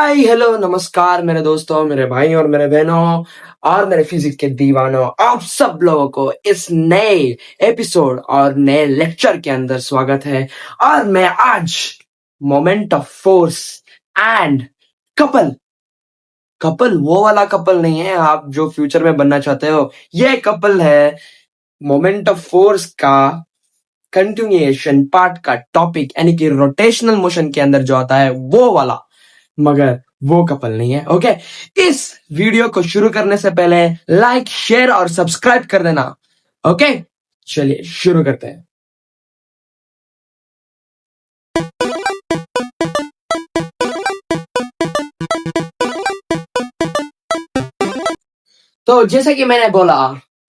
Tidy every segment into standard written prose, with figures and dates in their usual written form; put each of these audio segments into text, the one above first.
Hi hello नमस्कार मेरे दोस्तों, मेरे भाई और मेरे बहनों और मेरे फिजिक्स के दीवानों, आप सब लोगों को इस नए एपिसोड और नए लेक्चर के अंदर स्वागत है। और मैं आज moment of force and couple couple वो वाला कपल नहीं है आप जो फ्यूचर में बनना चाहते हो। ये कपल है मोमेंट ऑफ फोर्स का कंटिन्यूएशन पार्ट का टॉपिक, यानी कि रोटेशनल मोशन के अंदर जो आता है वो वाला, मगर वो कपल नहीं है। ओके, इस वीडियो को शुरू करने से पहले लाइक, शेयर और सब्सक्राइब कर देना। ओके, चलिए शुरू करते हैं। तो जैसे कि मैंने बोला,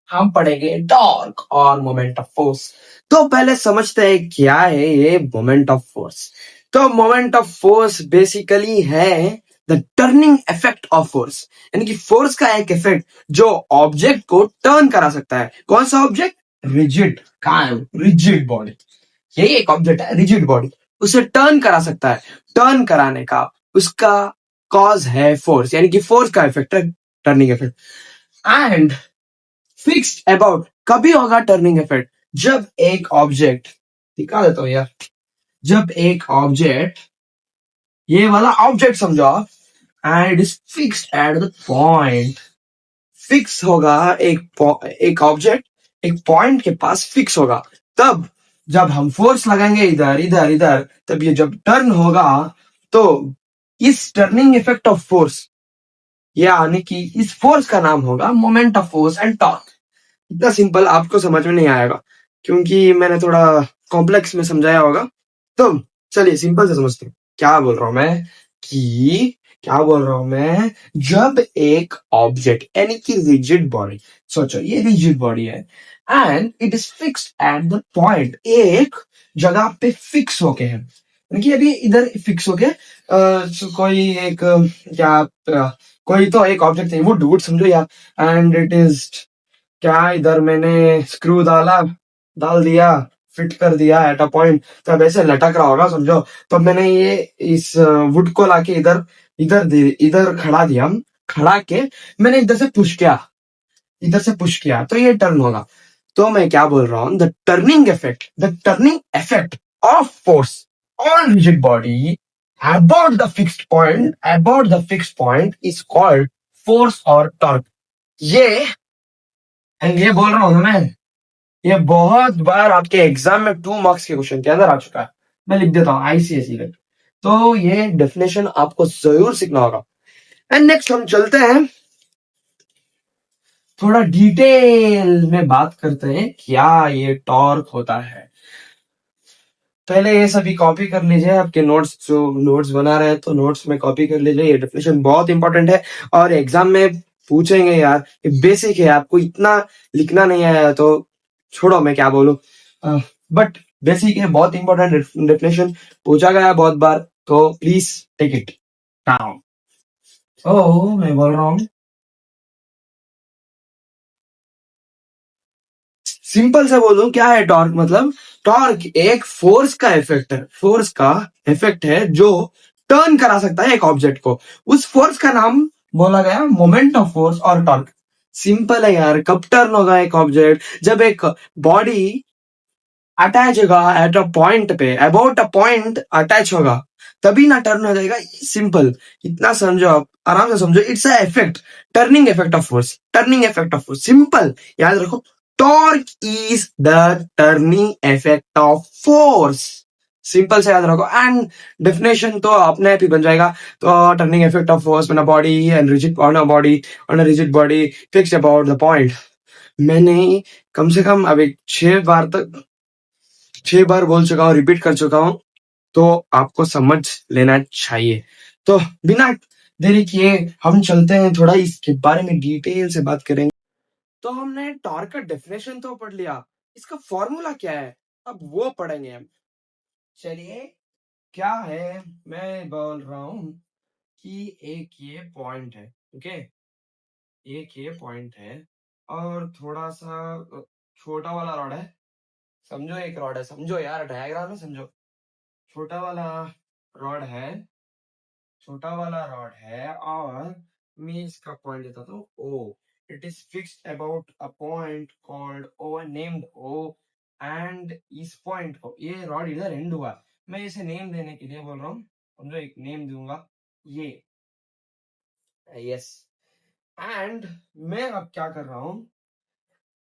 हम पढ़ेंगे टॉर्क और मोमेंट ऑफ फोर्स। तो पहले समझते हैं क्या है ये मोमेंट ऑफ फोर्स। तो मोमेंट ऑफ फोर्स बेसिकली है the turning effect of force, यानी कि फोर्स का एक इफेक्ट जो ऑब्जेक्ट को टर्न करा सकता है। कौन सा ऑब्जेक्ट? रिजिड, कायम, रिजिड बॉडी। यही एक ऑब्जेक्ट है, रिजिड बॉडी, उसे टर्न करा सकता है। टर्न कराने का उसका कॉज है फोर्स, यानी कि फोर्स का इफेक्ट है turning effect. And fixed about कभी होगा टर्निंग इफेक्ट? जब एक ऑब्जेक्ट, दिखा देता हूं यार, जब एक ऑब्जेक्ट, ये वाला ऑब्जेक्ट समझो आप, and it is fixed at the point. Fix होगा एक ऑब्जेक्ट एक पॉइंट के पास फिक्स होगा, तब जब हम फोर्स लगाएंगे इधर इधर इधर, तब ये जब टर्न होगा तो इस टर्निंग इफेक्ट ऑफ फोर्स, यानी कि इस फोर्स का नाम होगा moment of force and torque. इतना सिंपल, आपको समझ में नहीं आएगा क्योंकि मैंने थोड़ा कॉम्प्लेक्स में समझाया होगा। तो चलिए सिंपल से समझते हैं क्या बोल रहा हूं मैं, कि क्या बोल रहा हूं मैं, जब एक ऑब्जेक्ट यानी कि रिजिड बॉडी, सोचो ये रिजिड बॉडी है and it is fixed at the point, एक जगह पे फिक्स होके है, यानी कि अभी इधर फिक्स होके कोई एक क्या कोई तो एक ऑब्जेक्ट है, वुड वुड समझो यार, एंड इट इज क्या, इधर मैंने स्क्रू डाल दिया, फिट कर दिया एट अ पॉइंट, तब ऐसे लटक रहा होगा समझो। तो मैंने ये इस वुड को लाके इधर इधर इधर खड़ा दिया, खड़ा के मैंने इधर से पुश किया तो ये टर्न होगा। तो मैं क्या बोल रहा हूँ, the turning effect of force on rigid body about the fixed point is called force और टॉर्क। ये ये बोल रहा हूँ ना मैं, ये बहुत बार आपके एग्जाम में 2 मार्क्स के क्वेश्चन के अंदर आ चुका है। मैं लिख देता हूँ आईसीएसई का, तो ये डेफिनेशन आपको जरूर सीखना होगा। एंड नेक्स्ट हम चलते हैं, थोड़ा डिटेल में बात करते हैं क्या ये टॉर्क होता है। पहले ये सभी कॉपी कर लीजिए, आपके नोट्स जो नोट्स बना रहे हैं तो नोट्स में कॉपी कर लीजिए। ये डेफिनेशन बहुत इंपॉर्टेंट है और एग्जाम में पूछेंगे यार, ये बेसिक है, आपको इतना लिखना नहीं आया तो छोड़ो, मैं क्या बोलूं, बट बेसिक है, बहुत इंपॉर्टेंट डेफिनेशन, पूछा गया है बहुत बार, तो प्लीज टेक इट डाउन। ओ मैं बोल रहा हूँ, सिंपल से बोलूं क्या है टॉर्क, मतलब टॉर्क एक फोर्स का इफेक्ट है, फोर्स का इफेक्ट है जो टर्न करा सकता है एक ऑब्जेक्ट को। उस फोर्स का नाम बोला गया मोमेंट ऑफ फोर्स और टॉर्क। सिंपल है यार, कब टर्न होगा एक ऑब्जेक्ट? जब एक बॉडी अटैच होगा एट अ पॉइंट पे, अबाउट अ पॉइंट अटैच होगा, तभी ना टर्न हो जाएगा। सिंपल, इतना समझो आप, आराम से समझो, it's a effect, turning effect of force, turning effect of force, simple याद रखो। Torque is the turning effect of force, simple से याद रखो। एंड डेफिनेशन तो अपने आप ही बन जाएगा। तो turning effect of force on a body and rigid on a rigid body fixed about the point। मैंने कम से कम अभी 6 बार बोल चुका हूँ, रिपीट कर चुका हूँ, तो आपको समझ लेना चाहिए। तो बिना देरी किए हम चलते हैं, थोड़ा इसके बारे में डिटेल से बात करेंगे। तो हमने टॉर्क का डेफिनेशन तो पढ़ लिया, इसका फॉर्मूला क्या है अब वो पढ़ेंगे हम। चलिए, क्या है, मैं बोल रहा हूँ कि एक ये पॉइंट है, ओके, एक ये पॉइंट है और थोड़ा सा छोटा वाला रॉड है, समझो एक रॉड है, समझो यार डायग्राम में समझो, छोटा वाला रॉड है, छोटा वाला रॉड है और मैं इसका पॉइंट देता हूँ O. It is fixed about a point called O, named O. And इस पॉइंट को, ये रॉड इधर एंड हुआ, मैं इसे नेम देने के लिए बोल रहा हूँ, समझो एक नेम दूंगा ये. यस. एंड मैं अब क्या कर रहा हूँ,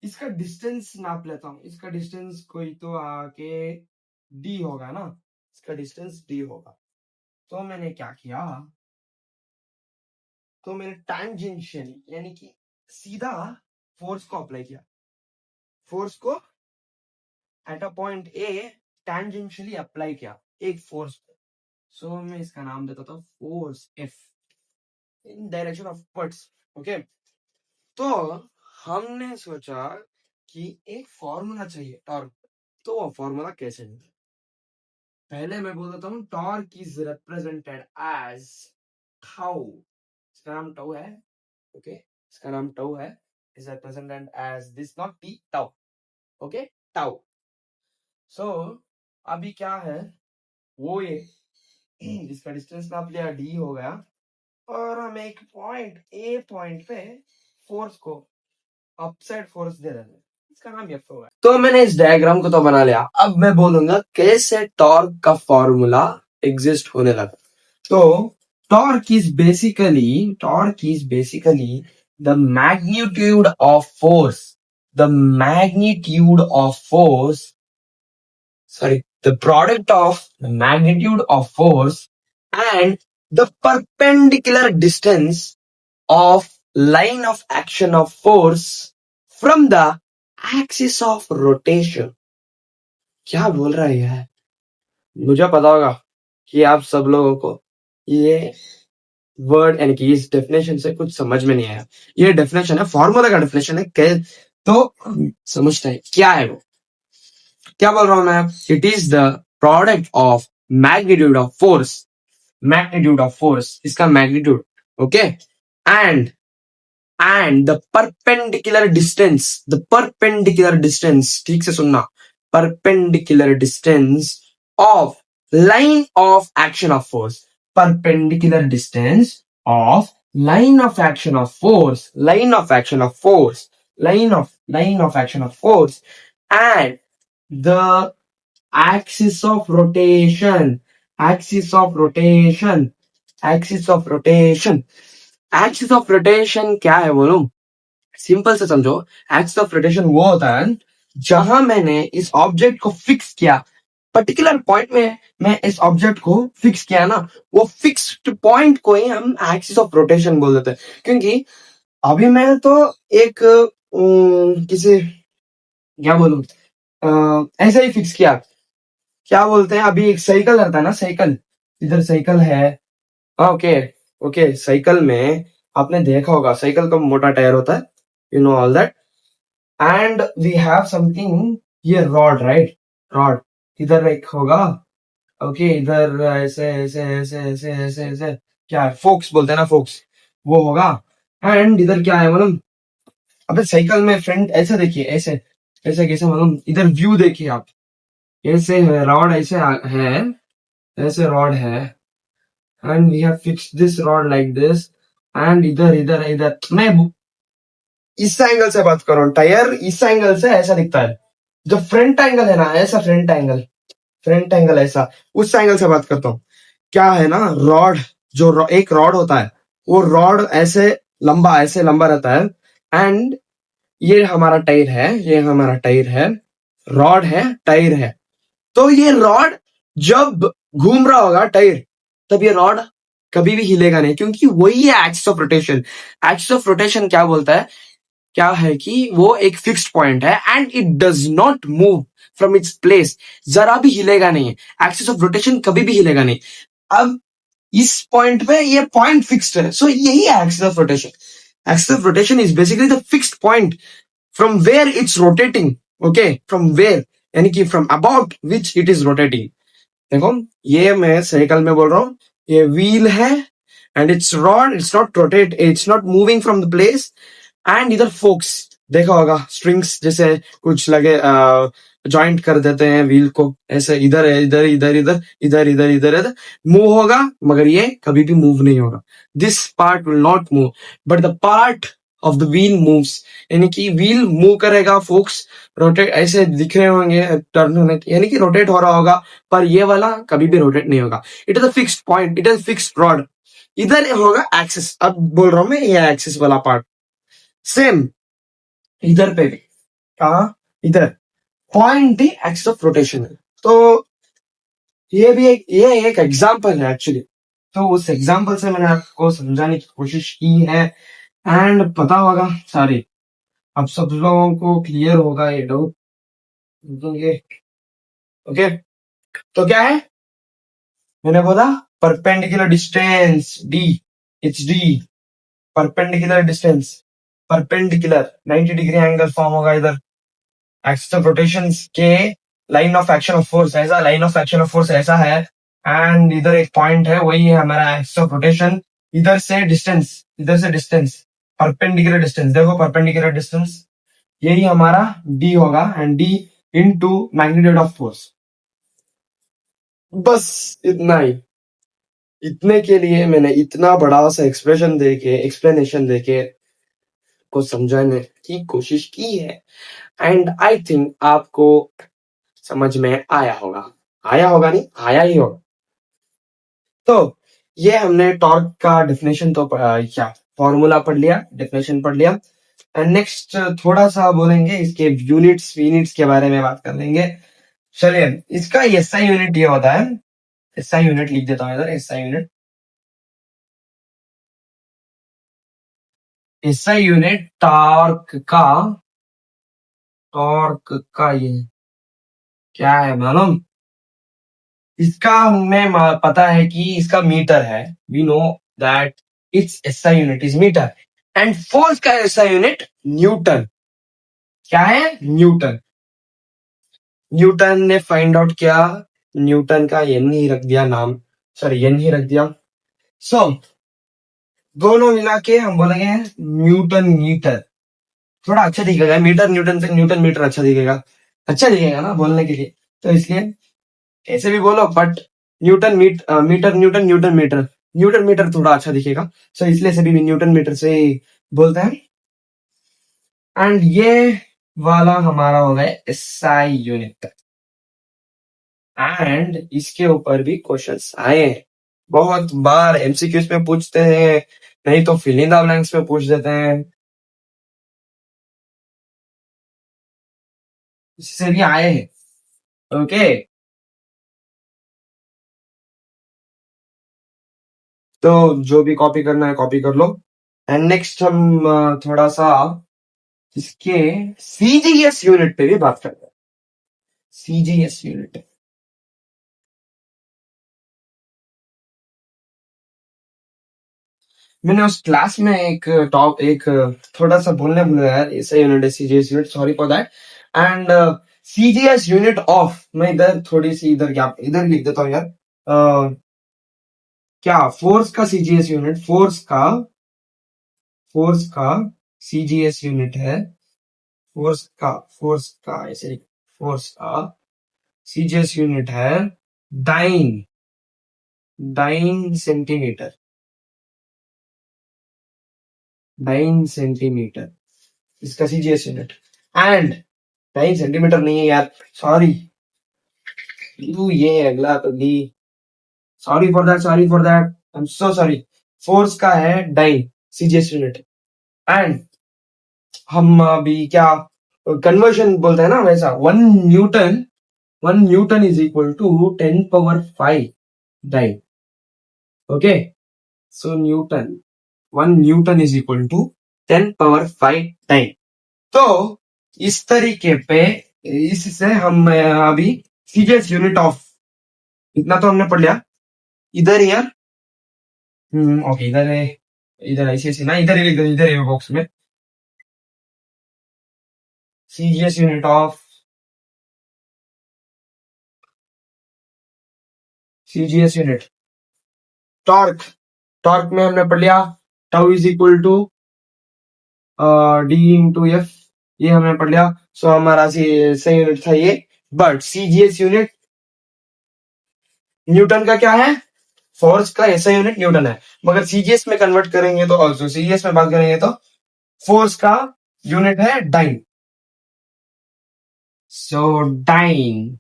इसका डिस्टेंस नाप लेता हूँ. इसका डिस्टेंस कोई तो आके डी होगा ना, इसका डिस्टेंस डी होगा. तो मैंने क्या किया, तो मैंने टैंजेंशियली यानी कि सीधा फोर्स को अप्लाई किया. फोर्स को at a point A tangentially apply किया एक फोर्स को. सो मैं इसका नाम देता था force F in direction of puts. Okay. तो हमने सोचा कि एक फॉर्मूला चाहिए टॉर्क. तो वो फॉर्मूला कैसे है, पहले मैं बोल देता हूँ torque is represented as tau. इसका नाम टाउ है. ओके. इसका नाम टाउ है. Is represented as this, not T, tau. Okay. Tau. So अभी क्या है, वो ये इसका डिस्टेंस नाप लिया, डी हो गया, और हम एक पॉइंट ए पॉइंट पे फोर्स को अपसाइड फोर्स दे रहे हैं, इसका नाम एफ होगा. तो मैंने इस डायग्राम को तो बना लिया. अब मैं बोलूंगा कैसे टॉर्क का फॉर्मूला एग्जिस्ट होने लगा. तो torque is basically the magnitude of force, the magnitude of force, sorry, the product of the magnitude of force and the perpendicular distance of line of action of force from the axis of rotation. क्या बोल रहा है यार, मुझे पता होगा कि आप सब लोगों को ये वर्ड यानी कि इस डेफिनेशन से कुछ समझ में नहीं आया. ये डेफिनेशन है, फॉर्मूला का डेफिनेशन है. तो समझते हैं क्या है वो. क्या बोल रहा हूं मैं, it is the product of magnitude of force, इसका magnitude. Okay. And the perpendicular distance, ठीक से सुनना, perpendicular distance of line of action of force, perpendicular distance of line of action of force, line of action of force, and the axis of rotation, axis of rotation, axis of rotation. Axis of rotation क्या है बोलूं, simple से समझो. Axis of rotation वो होता है जहां मैंने इस ऑब्जेक्ट को फिक्स किया, पर्टिकुलर पॉइंट में मैं इस ऑब्जेक्ट को फिक्स किया ना, वो फिक्स्ड पॉइंट को ही हम एक्सिस ऑफ रोटेशन बोल देते हैं. क्योंकि अभी मैं तो एक किसी, क्या बोलूं, ऐसे ही फिक्स किया. क्या बोलते हैं, अभी एक साइकिल रहता है ना, साइकिल, इधर साइकिल है. ओके. ओके. साइकिल में आपने देखा होगा, साइकिल का मोटा टायर होता है, you know all that. And we have something, ये रॉड, राइट, रॉड इधर एक होगा. ओके. इधर ऐसे ऐसे ऐसे ऐसे ऐसे ऐसे, क्या है, फोक्स बोलते हैं ना, फोक्स, वो होगा. एंड इधर क्या है मालूम, अबे साइकिल में फ्रंट ऐसे देखिए, ऐसे ऐसे कैसे मालूम, इधर व्यू देखिए आप, ऐसे है रॉड, ऐसे है, ऐसे रॉड है. And we have fixed this rod like this. And इधर इधर इधर मैं इस एंगल से बात कर रहा हूँ, टायर इस एंगल से ऐसा दिखता है. जो फ्रंट एंगल है ना, ऐसा फ्रंट एंगल ऐसा, उस एंगल से बात करता हूँ. क्या है ना, रॉड, जो एक रॉड होता है, वो रॉड ऐसे लंबा रहता है. एंड ये हमारा टायर है, रॉड है, टायर है. तो ये रॉड जब घूम रहा होगा टायर, तब ये रॉड कभी भी हिलेगा नहीं, क्योंकि वही है axis of rotation. Axis of rotation क्या बोलता है, क्या है कि वो एक फिक्स्ड पॉइंट है and it does not move from its place, जरा भी हिलेगा नहीं. एक्सिस ऑफ रोटेशन कभी भी हिलेगा नहीं. अब इस पॉइंट पे ये पॉइंट फिक्स्ड है, सो यही है axis of rotation. Axis of rotation is basically the fixed point from where it's rotating. Okay. From where यानी कि from about which it is rotating. देखो, ये मैं साइकिल में बोल रहा हूँ, ये व्हील है and it's rod, it's not moving from the place. And इधर फोक्स देखा होगा, स्ट्रिंग्स जैसे कुछ लगे, जॉइंट कर देते हैं व्हील को, ऐसे इधर इधर इधर इधर इधर इधर इधर इधर मूव होगा, मगर ये कभी भी मूव नहीं होगा. This part will not move, but the part of the wheel moves. यानी कि व्हील मूव करेगा फोक्स, रोटेट ऐसे दिख रहे होंगे टर्न होने, यानी कि रोटेट हो रहा होगा, पर ये वाला कभी भी रोटेट नहीं होगा. It is a fixed point, it is fixed rod. इधर होगा एक्सिस, अब बोल रहा हूं मैं ये एक्सिस वाला पार्ट. सेम इधर पे भी, कहा इधर point he axis of rotation है. तो ये एक एग्जाम्पल है एक्चुअली. तो उस एग्जाम्पल से मैंने आपको समझाने की कोशिश की है, एंड पता होगा सारे, अब सब लोगों को क्लियर होगा ये डाउट. ओके, तो क्या है मैंने बोला, perpendicular distance D, it's D. Perpendicular distance, perpendicular 90 degree angle form होगा इधर. एक्सिस ऑफ रोटेशन के line of action of force, ऐसा line of action of force ऐसा है, एंड इधर एक पॉइंट है, वही है हमारा एक्सिस ऑफ रोटेशन. इधर से डिस्टेंस, इधर से डिस्टेंस, परपेंडिकुलर डिस्टेंस, देखो परपेंडिकुलर डिस्टेंस, यही हमारा डी होगा, and D into magnitude of force. बस इतना ही. इतने के लिए मैंने इतना बड़ा सा एक्सप्लेनेशन देके को समझाने की कोशिश की है, एंड आई थिंक आपको समझ में आया होगा. आया होगा नहीं, आया ही होगा. तो ये हमने टॉर्क का डेफिनेशन तो क्या फॉर्मूला पढ़ लिया, डेफिनेशन पढ़ लिया, एंड नेक्स्ट थोड़ा सा बोलेंगे इसके यूनिट्स के बारे में बात कर लेंगे. चलिए, इसका एसआई यूनिट ये होता है, एसआई यूनिट लिख देता हूं इधर, SI unit. SI unit torque का ये क्या है मालूम? इसका हमें पता है कि इसका मीटर है. We know that its SI unit is metre, and force का एसआई यूनिट न्यूटन. क्या है? न्यूटन. न्यूटन ने फाइंड आउट किया, न्यूटन का एन ही रख दिया नाम, सॉरी एन ही रख दिया. सो दोनों मिला के हम बोलेंगे न्यूटन मीटर. थोड़ा अच्छा दिखेगा, मीटर न्यूटन से न्यूटन मीटर अच्छा दिखेगा ना बोलने के लिए. तो इसलिए ऐसे भी बोलो, बट मीटर न्यूटन मीटर थोड़ा अच्छा दिखेगा, सो इसलिए सभी न्यूटन मीटर से बोलते हैं. एंड ये वाला हमारा हो गया एसआई यूनिट, एंड इसके ऊपर भी क्वेश्चंस आए हैं बहुत बार. एमसीक्यूज में पूछते हैं, नहीं तो फिल इन द ब्लैंक्स में पूछ देते हैं. इससे भी आए हैं. ओके, तो जो भी कॉपी करना है कॉपी कर लो. एंड नेक्स्ट हम थोड़ा सा इसके सीजीएस यूनिट पे भी बात करते हैं. सीजीएस यूनिट, मैंने उस क्लास में एक थोड़ा सा बोलने भूल गया यार. ऐसा यूनिट है CGS unit, sorry for that. And CGS unit of, मैं इधर थोड़ी सी इधर लिख देता हूँ यार. क्या फोर्स का सीजीएस यूनिट, फोर्स का सीजीएस यूनिट है. फोर्स का ऐसे, फोर्स का सीजीएस यूनिट है डाइन सेंटीमीटर. इसका सीजीएस यूनिट, एंड 9 सेंटीमीटर नहीं है यार, सॉरी. ये अगला तो दी, sorry for that, I am so sorry. Force का है डाइन सीजीएस यूनिट, एंड हम अभी क्या कन्वर्जन बोलते हैं ना, वैसा 1 newton is equal to 10⁵ dyne. Okay, so 1 newton is equal to 10⁵ dyne. तो इस तरीके पे, इससे हम अभी सीजीएस यूनिट ऑफ, इतना तो हमने पढ़ लिया. इधर यार, ओके, इधर है, इधर ऐसे ना, इधर है बॉक्स में. CGS unit of CGS unit torque में हमने पढ़ लिया tau is equal to D into F, ये हमने पढ़ लिया. सो हमारा सही यूनिट था ये बट सीजीएस यूनिट न्यूटन का क्या है, फोर्स का ऐसा यूनिट न्यूटन है, मगर सीजीएस में कन्वर्ट करेंगे तो ऑल्सो सीजीएस में बात करेंगे तो फोर्स का यूनिट है dyne. So dyne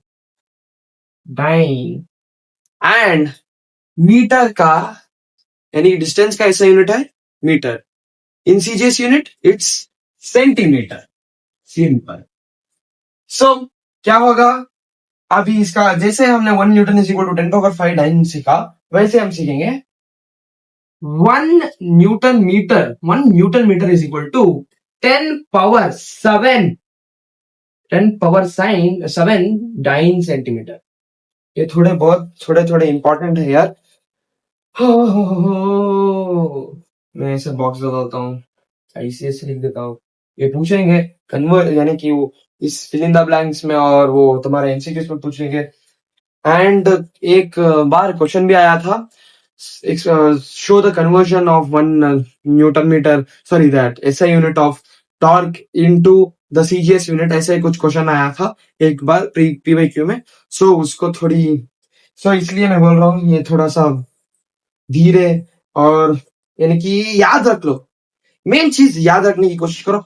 dyne and metre का यानी डिस्टेंस का ऐसा यूनिट है metre. In CGS unit it's centimetre. Simple. So क्या होगा, अभी इसका जैसे हमने 1 न्यूटन = 10⁵ डाइन सीखा, वैसे हम सीखेंगे 1 न्यूटन मीटर = 10⁷ डाइन सेंटीमीटर। ये थोड़े थोड़े इंपॉर्टेंट है यार। मैं ऐसे बॉक्स लगाता हूँ, ऐसे लिख देता हूँ। ये पूछेंगे कन्वर्ट यानी कि वो इस फिल इन द ब्लैंक्स में, और वो तुम्हारे एमसीक्यूज में पूछेंगे। एंड एक बार क्वेश्चन भी आया था, show the conversion of 1 newton metre, sorry that ऐसा unit of torque into the CGS unit, ऐसे कुछ क्वेश्चन आया था एक बार पीवाईक्यू में। सो उसको थोड़ी इसलिए मैं बोल रहा हूँ ये थोड़ा सा धीरे और यानी कि याद रख लो, मेन चीज याद रखने की कोशिश करो,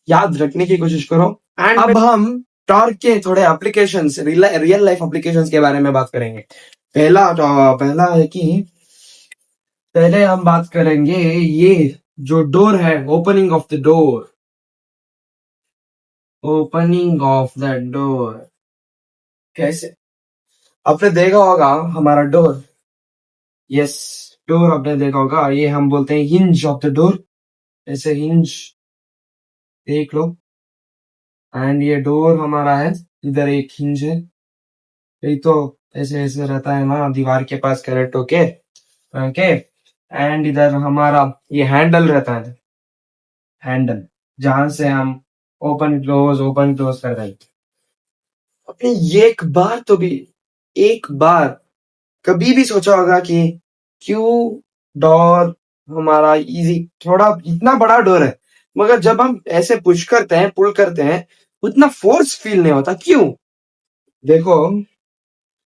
याद रखने की कोशिश करो। एंड अब हम टॉर्क के थोड़े एप्लीकेशंस, रियल लाइफ एप्लीकेशंस के बारे में बात करेंगे। पहला है कि पहले हम बात करेंगे ये जो डोर है, opening of the door, opening of the door कैसे आपने देखा होगा हमारा डोर, यस डोर आपने देखा होगा, ये हम बोलते हैं हिंज ऑफ द डोर, ऐसे हिंज देख लो। एंड ये डोर हमारा है, इधर एक हिंज है, यही तो ऐसे ऐसे रहता है ना दीवार के पास कनेक्ट होके, ओके। एंड इधर हमारा ये हैंडल रहता है, हैंडल जहां से हम ओपन क्लोज कर रहे हैं। अपने एक बार कभी भी सोचा होगा कि क्यों डोर हमारा इजी, थोड़ा इतना बड़ा डोर है, मगर जब हम ऐसे पुश करते हैं, पुल करते हैं, उतना फोर्स फील नहीं होता, क्यों? देखो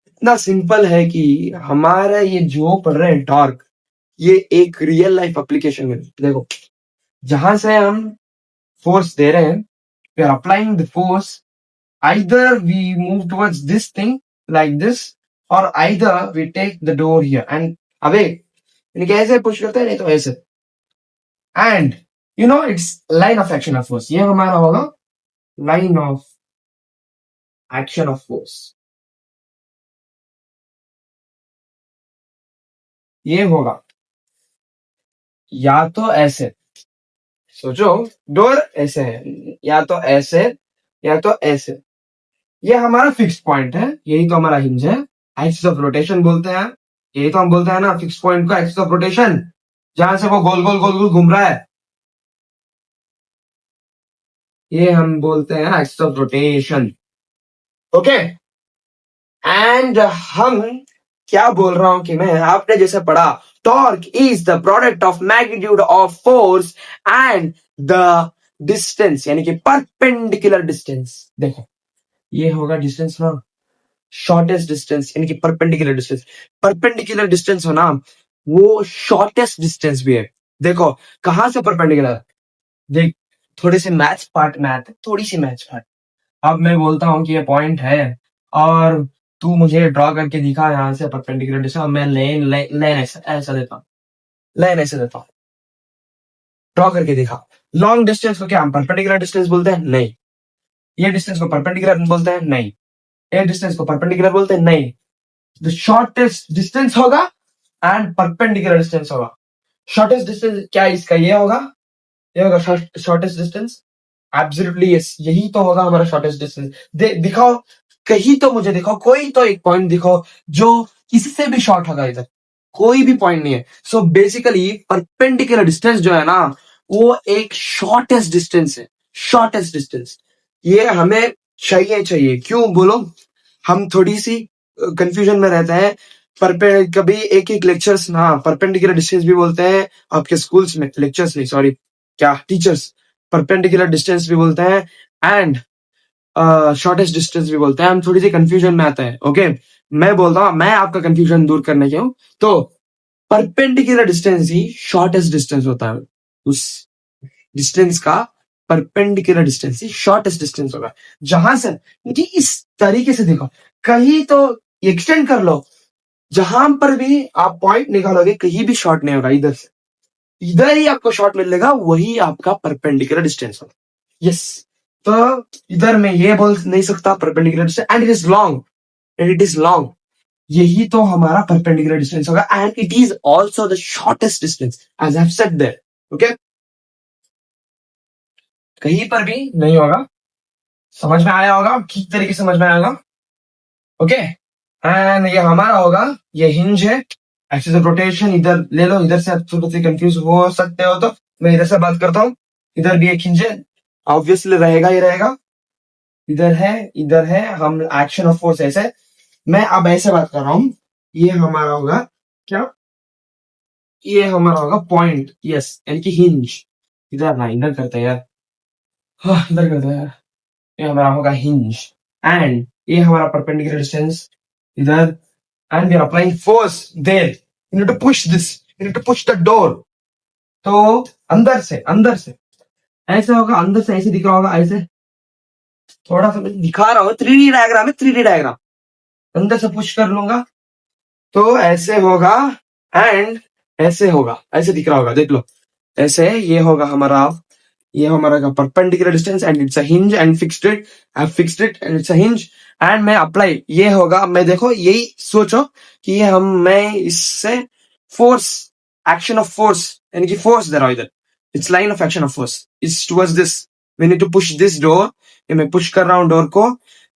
इतना सिंपल है कि हमारा ये जो पढ़ रहे हैं टॉर्क, ये एक रियल लाइफ एप्लीकेशन में देखो, जहां से हम फोर्स दे रहे हैं, we are applying the force, either we move towards this thing like this, or either we take the door here and away, यानी कि ऐसे पुश करते हैं, नहीं तो ऐसे। And you know it's line of action of force, ये हमारा होगा line of action of force, ये होगा या तो ऐसे, सोचो डोर ऐसे है, या तो ऐसे या तो ऐसे, ये हमारा फिक्स पॉइंट है, यही तो हमारा हिंज है, एक्सिस ऑफ रोटेशन बोलते हैं, यही तो हम बोलते हैं ना फिक्स पॉइंट को एक्सिस ऑफ रोटेशन, जहां से वो गोल गोल गोल गोल घूम रहा है, ये हम बोलते हैं axis of rotation, okay. And हम क्या बोल रहा हूं कि मैं, आपने जैसे पढ़ा torque is the product of magnitude of force and the distance, यानी कि परपेंडिकुलर डिस्टेंस। देखो ये होगा डिस्टेंस ना, शॉर्टेस्ट डिस्टेंस यानी कि परपेंडिकुलर डिस्टेंस हो ना, वो शॉर्टेस्ट डिस्टेंस भी है। देखो कहां से परपेंडिकुलर, देख थोड़ी सी मैथ्स पार्ट। अब मैं बोलता हूं कि ये पॉइंट है और तू मुझे ड्रॉ करके दिखा यहां से परपेंडिकुलर डिस्टेंस, मैं लेन ऐसा देता हूं, ड्रॉ करके दिखा। लॉन्ग डिस्टेंस को क्या हम परपेंडिकुलर डिस्टेंस बोलते हैं? नहीं। ये डिस्टेंस को परपेंडिकुलर बोलते हैं? नहीं। ये डिस्टेंस को परपेंडिकुलर बोलते हैं? नहीं। द शॉर्टेस्ट डिस्टेंस होगा एंड परपेंडिकुलर डिस्टेंस होगा। शॉर्टेस्ट डिस्टेंस क्या इसका, ये होगा शॉर्टेस्ट डिस्टेंस, एब्सोल्युटली यस, यही तो होगा हमारा शॉर्टेस्ट डिस्टेंस। दिखाओ कहीं तो, मुझे दिखाओ कोई तो एक पॉइंट दिखाओ जो इससे भी शॉर्ट होगा, इधर कोई भी पॉइंट नहीं है। सो बेसिकली परपेंडिकुलर डिस्टेंस जो है ना, वो एक शॉर्टेस्ट डिस्टेंस है, शॉर्टेस्ट डिस्टेंस। ये हमें चाहिए, क्यों बोलो, हम थोड़ी सी कंफ्यूजन में रहते हैं। कभी एक लेक्चर्स ना परपेंडिकुलर डिस्टेंस भी बोलते हैं आपके स्कूल्स में, लेक्चर्स नहीं सॉरी, क्या टीचर्स परपेंडिकुलर डिस्टेंस भी बोलते हैं, एंड शॉर्टेस्ट डिस्टेंस भी बोलते हैं, हम थोड़ी सी कंफ्यूजन में आते हैं। ओके, मैं बोलता हूँ, मैं आपका कंफ्यूजन दूर करने के हूँ। तो परपेंडिकुलर डिस्टेंस ही शॉर्टेस्ट डिस्टेंस होता है। उस डिस्टेंस का परपेंडिकुलर डिस्टेंस ही शॉर्टेस्ट डिस्टेंस होगा। जहां से कि इस तरीके से देखो, कहीं तो एक्सटेंड कर लो, जहां पर भी आप पॉइंट निकालोगे कहीं भी शॉर्ट नहीं होगा। इधर से इधर ही आपको शॉर्ट मिलेगा, वही आपका परपेंडिकुलर डिस्टेंस होगा। यस, तो इधर मैं ये बोल नहीं सकता perpendicular distance and it is long, and it is long, यही तो हमारा परपेंडिकुलर डिस्टेंस होगा and it is also the shortest distance as I have said there. Okay, कहीं पर भी नहीं होगा। समझ में आया होगा, ठीक तरीके से समझ में आएगा। ओके, एंड ये हमारा होगा, ये हिंज है, एक्सिस ऑफ रोटेशन इधर ले लो। इधर से आप थोड़े से कंफ्यूज हो सकते हो, तो मैं इधर से बात करता हूँ। इधर भी एक हिंज है, ऑब्वियसली रहेगा ही रहेगा। इधर है हम एक्शन ऑफ फोर्स ऐसे, मैं अब ऐसे बात कर रहा हूं। ये हमारा होगा क्या, ये हमारा होगा पॉइंट, यस, यानी कि हिंज। इधर ना, इधर करते हैं यार, हाँ इधर करते हैं यार। ये हमारा होगा हिंज एंड ये हमारा परपेंडिकुलर डिस्टेंस इधर, and we are applying force there. You need to push this, you need to push the door. तो अंदर से ऐसे होगा, अंदर से ऐसे दिख रहा होगा, ऐसे थोड़ा सा मैं दिखा रहा हूँ, 3D डायग्राम है, 3D डायग्राम। अंदर से पुश कर लूंगा तो ऐसे होगा एंड ऐसे होगा, ऐसे दिख रहा होगा, देख लो ऐसे। ये हमारा perpendicular distance and it's a hinge and fixed it, I have fixed it and it's a hinge and मैं अप्लाई, ये होगा, मैं देखो यही सोचो कि ये मैं इससे फोर्स, एक्शन ऑफ फोर्स, यानी कि फोर्स दे रहा हूं इधर। Its line of action of force is towards this, we need to push this door. ये मैं पुश कर रहा हूं डोर को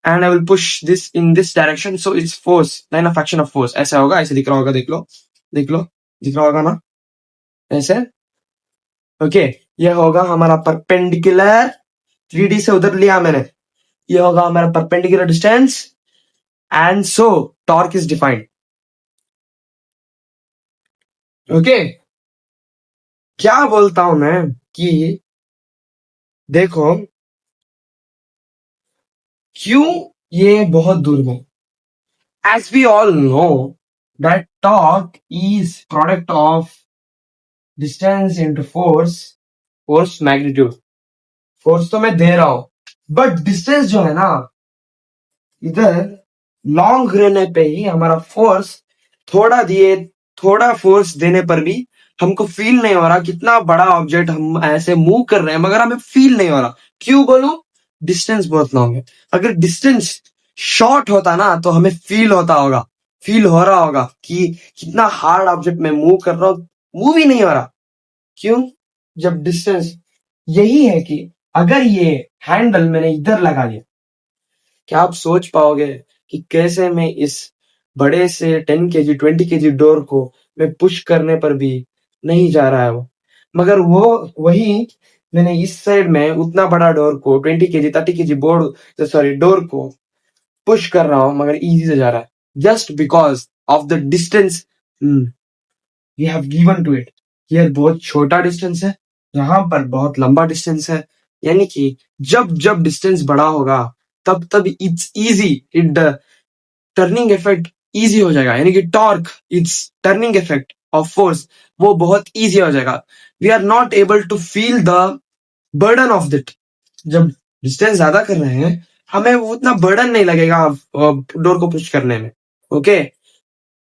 and I will push this in this direction, so its force, line of action of force. ऐसा होगा, ऐसे दिख रहा होगा, देख लो, देख लो, दिख रहा होगा ना ऐसे। ओके, ये होगा हमारा परपेंडिकुलर, 3D से उधर लिया मैंने, ये होगा हमारा perpendicular distance and so torque is defined. Okay, क्या बोलता हूं मैं कि देखो क्यों ये बहुत दूर में, as we all know that torque is product of distance into force, force magnitude. Force तो मैं दे रहा हूं, बट डिस्टेंस जो है ना, इधर लॉन्ग रहने पे ही हमारा फोर्स थोड़ा फोर्स देने पर भी हमको फील नहीं हो रहा कितना बड़ा ऑब्जेक्ट हम ऐसे मूव कर रहे हैं, मगर हमें फील नहीं हो रहा। क्यों बोलूं, डिस्टेंस बहुत लॉन्ग है। अगर डिस्टेंस शॉर्ट होता ना तो हमें फील होता होगा, फील हो रहा होगा कि कितना हार्ड ऑब्जेक्ट मैं मूव कर रहा हूं, मूव ही नहीं हो रहा। क्यों, जब डिस्टेंस यही है कि अगर ये हैंडल मैंने इधर लगा लिया, क्या आप सोच पाओगे कि कैसे मैं इस बड़े से 10 kg 20 kg डोर को मैं पुश करने पर भी नहीं जा रहा है वो, मगर वो वही मैंने इस साइड में उतना बड़ा डोर को 20 kg 30 kg board, sorry door को पुश कर रहा हूं, मगर इजी से जा रहा है, just because of the distance we have given to it. ये बहुत छोटा डिस्टेंस है, यहाँ पर बहुत लंबा डिस्टेंस है, यानी कि जब जब डिस्टेंस बड़ा होगा तब तब it's easy, it turning effect easy हो जाएगा, यानी कि torque, it's turning effect of force वो बहुत इजी हो जाएगा। We are not able to feel the burden of that. जब डिस्टेंस ज्यादा कर रहे हैं हमें उतना बर्डन नहीं लगेगा डोर को पुश करने में। ओके,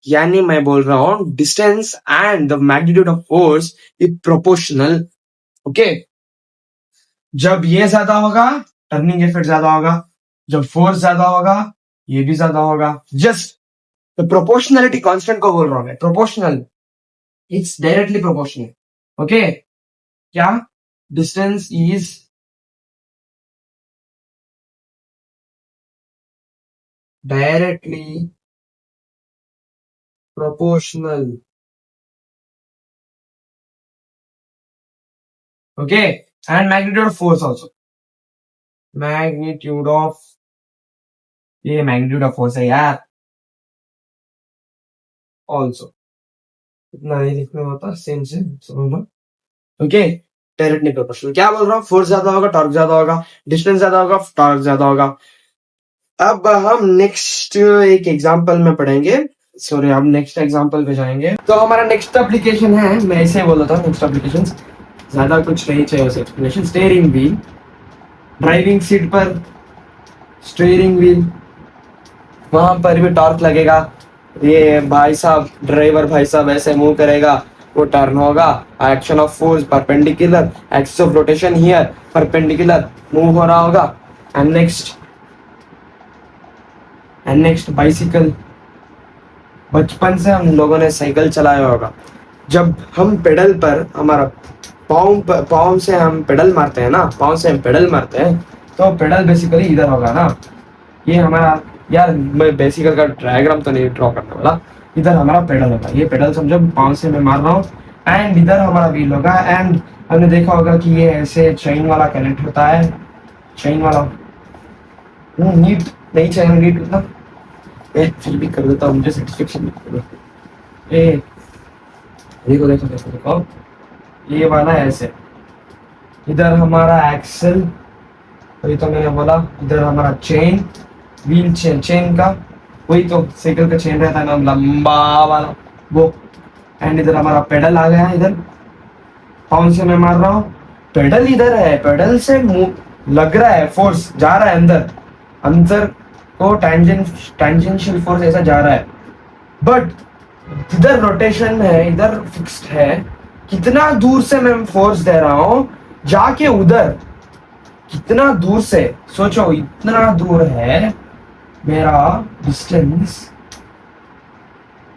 यानी मैं बोल रहा हूं distance and the magnitude of force is proportional. Okay, जब ये ज्यादा होगा टर्निंग इफेक्ट ज्यादा होगा, जब फोर्स ज्यादा होगा ये भी ज्यादा होगा। जस्ट द प्रोपोर्शनलिटी कांस्टेंट को बोल रहा हूं मैं, proportional, it's directly proportional. Okay, क्या, distance is directly proportional. Okay, and magnitude of force also, magnitude of, ये मैग्नीट्यूड ऑफ फोर्स है यार, ऑल्सो, इतना नहीं लिखना होता, सेम समझ लो। Okay, directly proportional. क्या बोल रहा हूँ, फोर्स ज्यादा होगा टॉर्क ज्यादा होगा, डिस्टेंस ज्यादा होगा टॉर्क ज्यादा होगा। अब हम नेक्स्ट एक एग्जांपल में पढ़ेंगे, सॉरी हम नेक्स्ट एग्जांपल पे जाएंगे। तो हमारा नेक्स्ट एप्लीकेशन है, मैं ऐसे बोला था नेक्स्ट एप्लीकेशन, ज्यादा कुछ नहीं चाहिए उस explanation. Steering wheel, driving seat पर स्टीयरिंग व्हील, वहां पर भी टॉर्क लगेगा। ये भाई साहब ड्राइवर भाई साहब ऐसे मूव करेगा, वो टर्न होगा, action of force perpendicular, axis of rotation here perpendicular, move हो रहा होगा। And next bicycle. बचपन से हम लोगों ने साइकिल चलाया होगा। जब हम पेडल पर हमारा पाँव से हम पेडल मारते हैं ना, पाँव से हम पेडल मारते हैं, तो पेडल बेसिकली इधर होगा ना। ये हमारा, यार मैं बेसिकल का डायग्राम तो नहीं ड्रॉ करने वाला। इधर हमारा पेडल होगा, ये पेडल समझो पाँव से मैं मार रहा हूँ, एंड इधर हमारा व्हील होगा। एंड हमने देखा होगा कि ये ऐसे चेन वाला कनेक्ट होता है, चेन वाला नीट नहीं चाहिए, नीट मतलब फिर भी कर देता हूँ, मुझे सेटिस्फेक्शन। ए देखो देखो देखो देखो, ये वाला ऐसे, इधर हमारा एक्सल, वही तो मैंने बोला, इधर हमारा चेन, व्हील चेन, चेन का वही तो साइकिल का चेन रहता है ना लंबा वाला वो। एंड इधर हमारा पेडल आ गया, इधर पाँव से मैं मार रहा हूँ, पेडल इधर है, पेडल से मुंह लग रहा है, फोर्स जा रहा है अंदर, अंदर को टेंजेंशियल फोर्स ऐसा जा रहा है। बट इधर रोटेशन है, इधर फिक्स्ड है। कितना दूर से मैं फोर्स दे रहा हूं जाके उधर, कितना दूर से सोचो, इतना दूर है मेरा डिस्टेंस,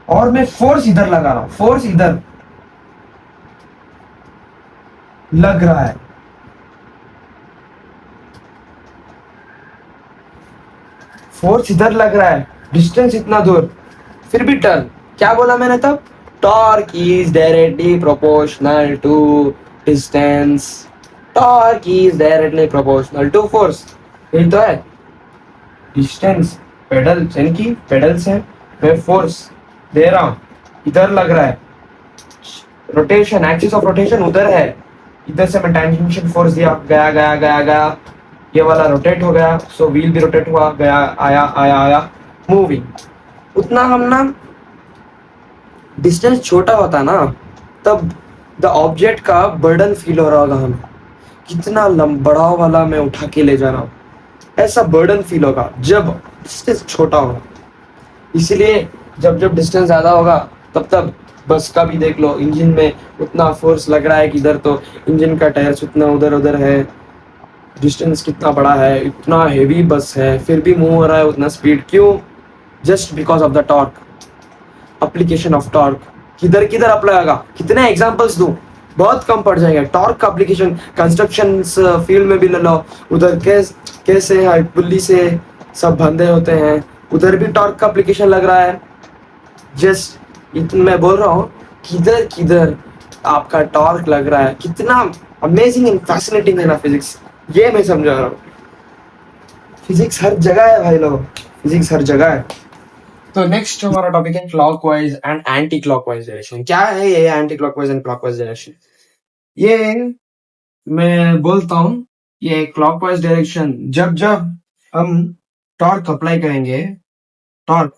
और मैं फोर्स इधर लगा रहा हूं, फोर्स इधर लग रहा है, फोर्स इधर लग रहा है, डिस्टेंस इतना दूर, फिर भी टर्न। क्या बोला मैंने तब, torque is directly proportional to distance, torque is directly proportional to force. यही तो है, डिस्टेंस पेडल यानी कि पेडल से मैं फोर्स दे रहा हूं, इधर लग रहा है, रोटेशन एक्सिस ऑफ रोटेशन उधर है, इधर से मैं टेंजेंशियल फोर्स दिया, गया गया गया गया, ये वाला रोटेट हो गया, सो व्हील भी रोटेट हुआ, गया आया आया आया, मूविंग। उतना हम ना, डिस्टेंस छोटा होता ना, तब द ऑब्जेक्ट का बर्डन फील हो रहा होगा हमें, कितना बड़ा वाला मैं उठा के ले जा रहा हूँ, ऐसा बर्डन फील होगा जब डिस्टेंस छोटा होगा। इसलिए जब जब डिस्टेंस ज्यादा होगा, तब तब बस का भी देख लो, इंजन में उतना फोर्स लग रहा है कि इधर तो इंजन का टायर्स उतना उधर उधर है, डिस्टेंस कितना बड़ा है, इतना हेवी बस है, फिर भी मूव हो रहा है उतना स्पीड, क्यों, just because of the torque, application of torque. किधर किधर अप्लाई होगा, कितने एग्जांपल्स दूं, बहुत कम पड़ जाएंगे। टॉर्क का एप्लीकेशन कंस्ट्रक्शन फील्ड में भी ले लो, उधर कैसे है पुल्ली से सब बंधे होते हैं, उधर भी टॉर्क का एप्लीकेशन लग रहा है। जस्ट इतना मैं बोल रहा हूँ, किधर किधर आपका टॉर्क लग रहा है, कितना अमेजिंग एंड फैसिनेटिंग है ना फिजिक्स, ये मैं समझा रहा हूँ। फिजिक्स हर जगह है भाई लोग, फिजिक्स हर जगह है। तो नेक्स्ट हमारा टॉपिक है clockwise and anti clockwise direction. क्या है ये anti clockwise and clockwise direction? ये मैं बोलता हूँ, ये क्लॉकवाइज डायरेक्शन जब जब हम टॉर्क अप्लाई करेंगे, टॉर्क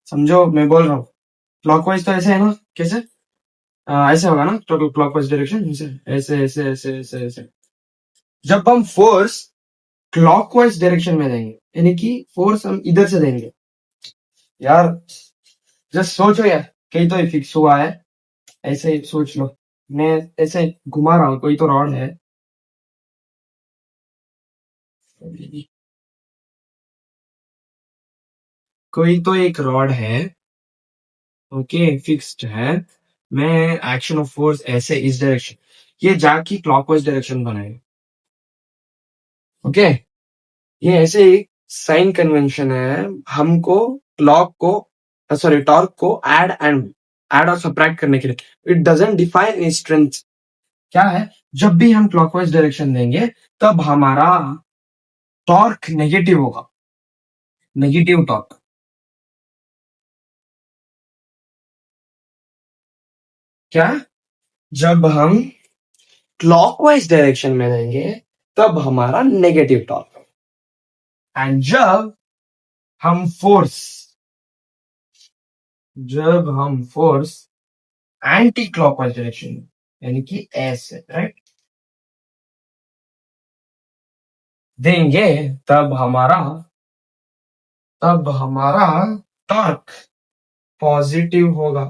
समझो मैं बोल रहा हूँ, क्लॉकवाइज तो ऐसे है ना, कैसे ऐसे होगा ना, टोटल क्लॉकवाइज डायरेक्शन ऐसे ऐसे ऐसे ऐसे ऐसे ऐसे। जब हम फोर्स क्लॉकवाइज डायरेक्शन में देंगे, यानी कि फोर्स हम इधर से देंगे, यार जस्ट सोचो यार, कहीं तो फिक्स हुआ है, ऐसे ही सोच लो, मैं ऐसे घुमा रहा हूँ, कोई तो रॉड है, कोई तो एक रॉड है, ओके फिक्स्ड है, मैं एक्शन ऑफ फोर्स ऐसे इस डायरेक्शन, ये जाके क्लॉकवाइज डायरेक्शन बनाएगा, ओके। ये ऐसे ही साइन कन्वेंशन है, हमको क्लॉक को, सॉरी टॉर्क को ऐड और सब्ट्रैक्ट करने के लिए, it doesn't define in strength. क्या है, जब भी हम क्लॉकवाइज डायरेक्शन देंगे, तब हमारा टॉर्क नेगेटिव होगा, नेगेटिव टॉर्क। क्या, जब हम क्लॉकवाइज डायरेक्शन में देंगे तब हमारा नेगेटिव टॉर्क। एंड जब हम फोर्स एंटी क्लॉकवाइज डायरेक्शन यानी कि ऐसे राइट देंगे तब हमारा टॉर्क पॉजिटिव होगा।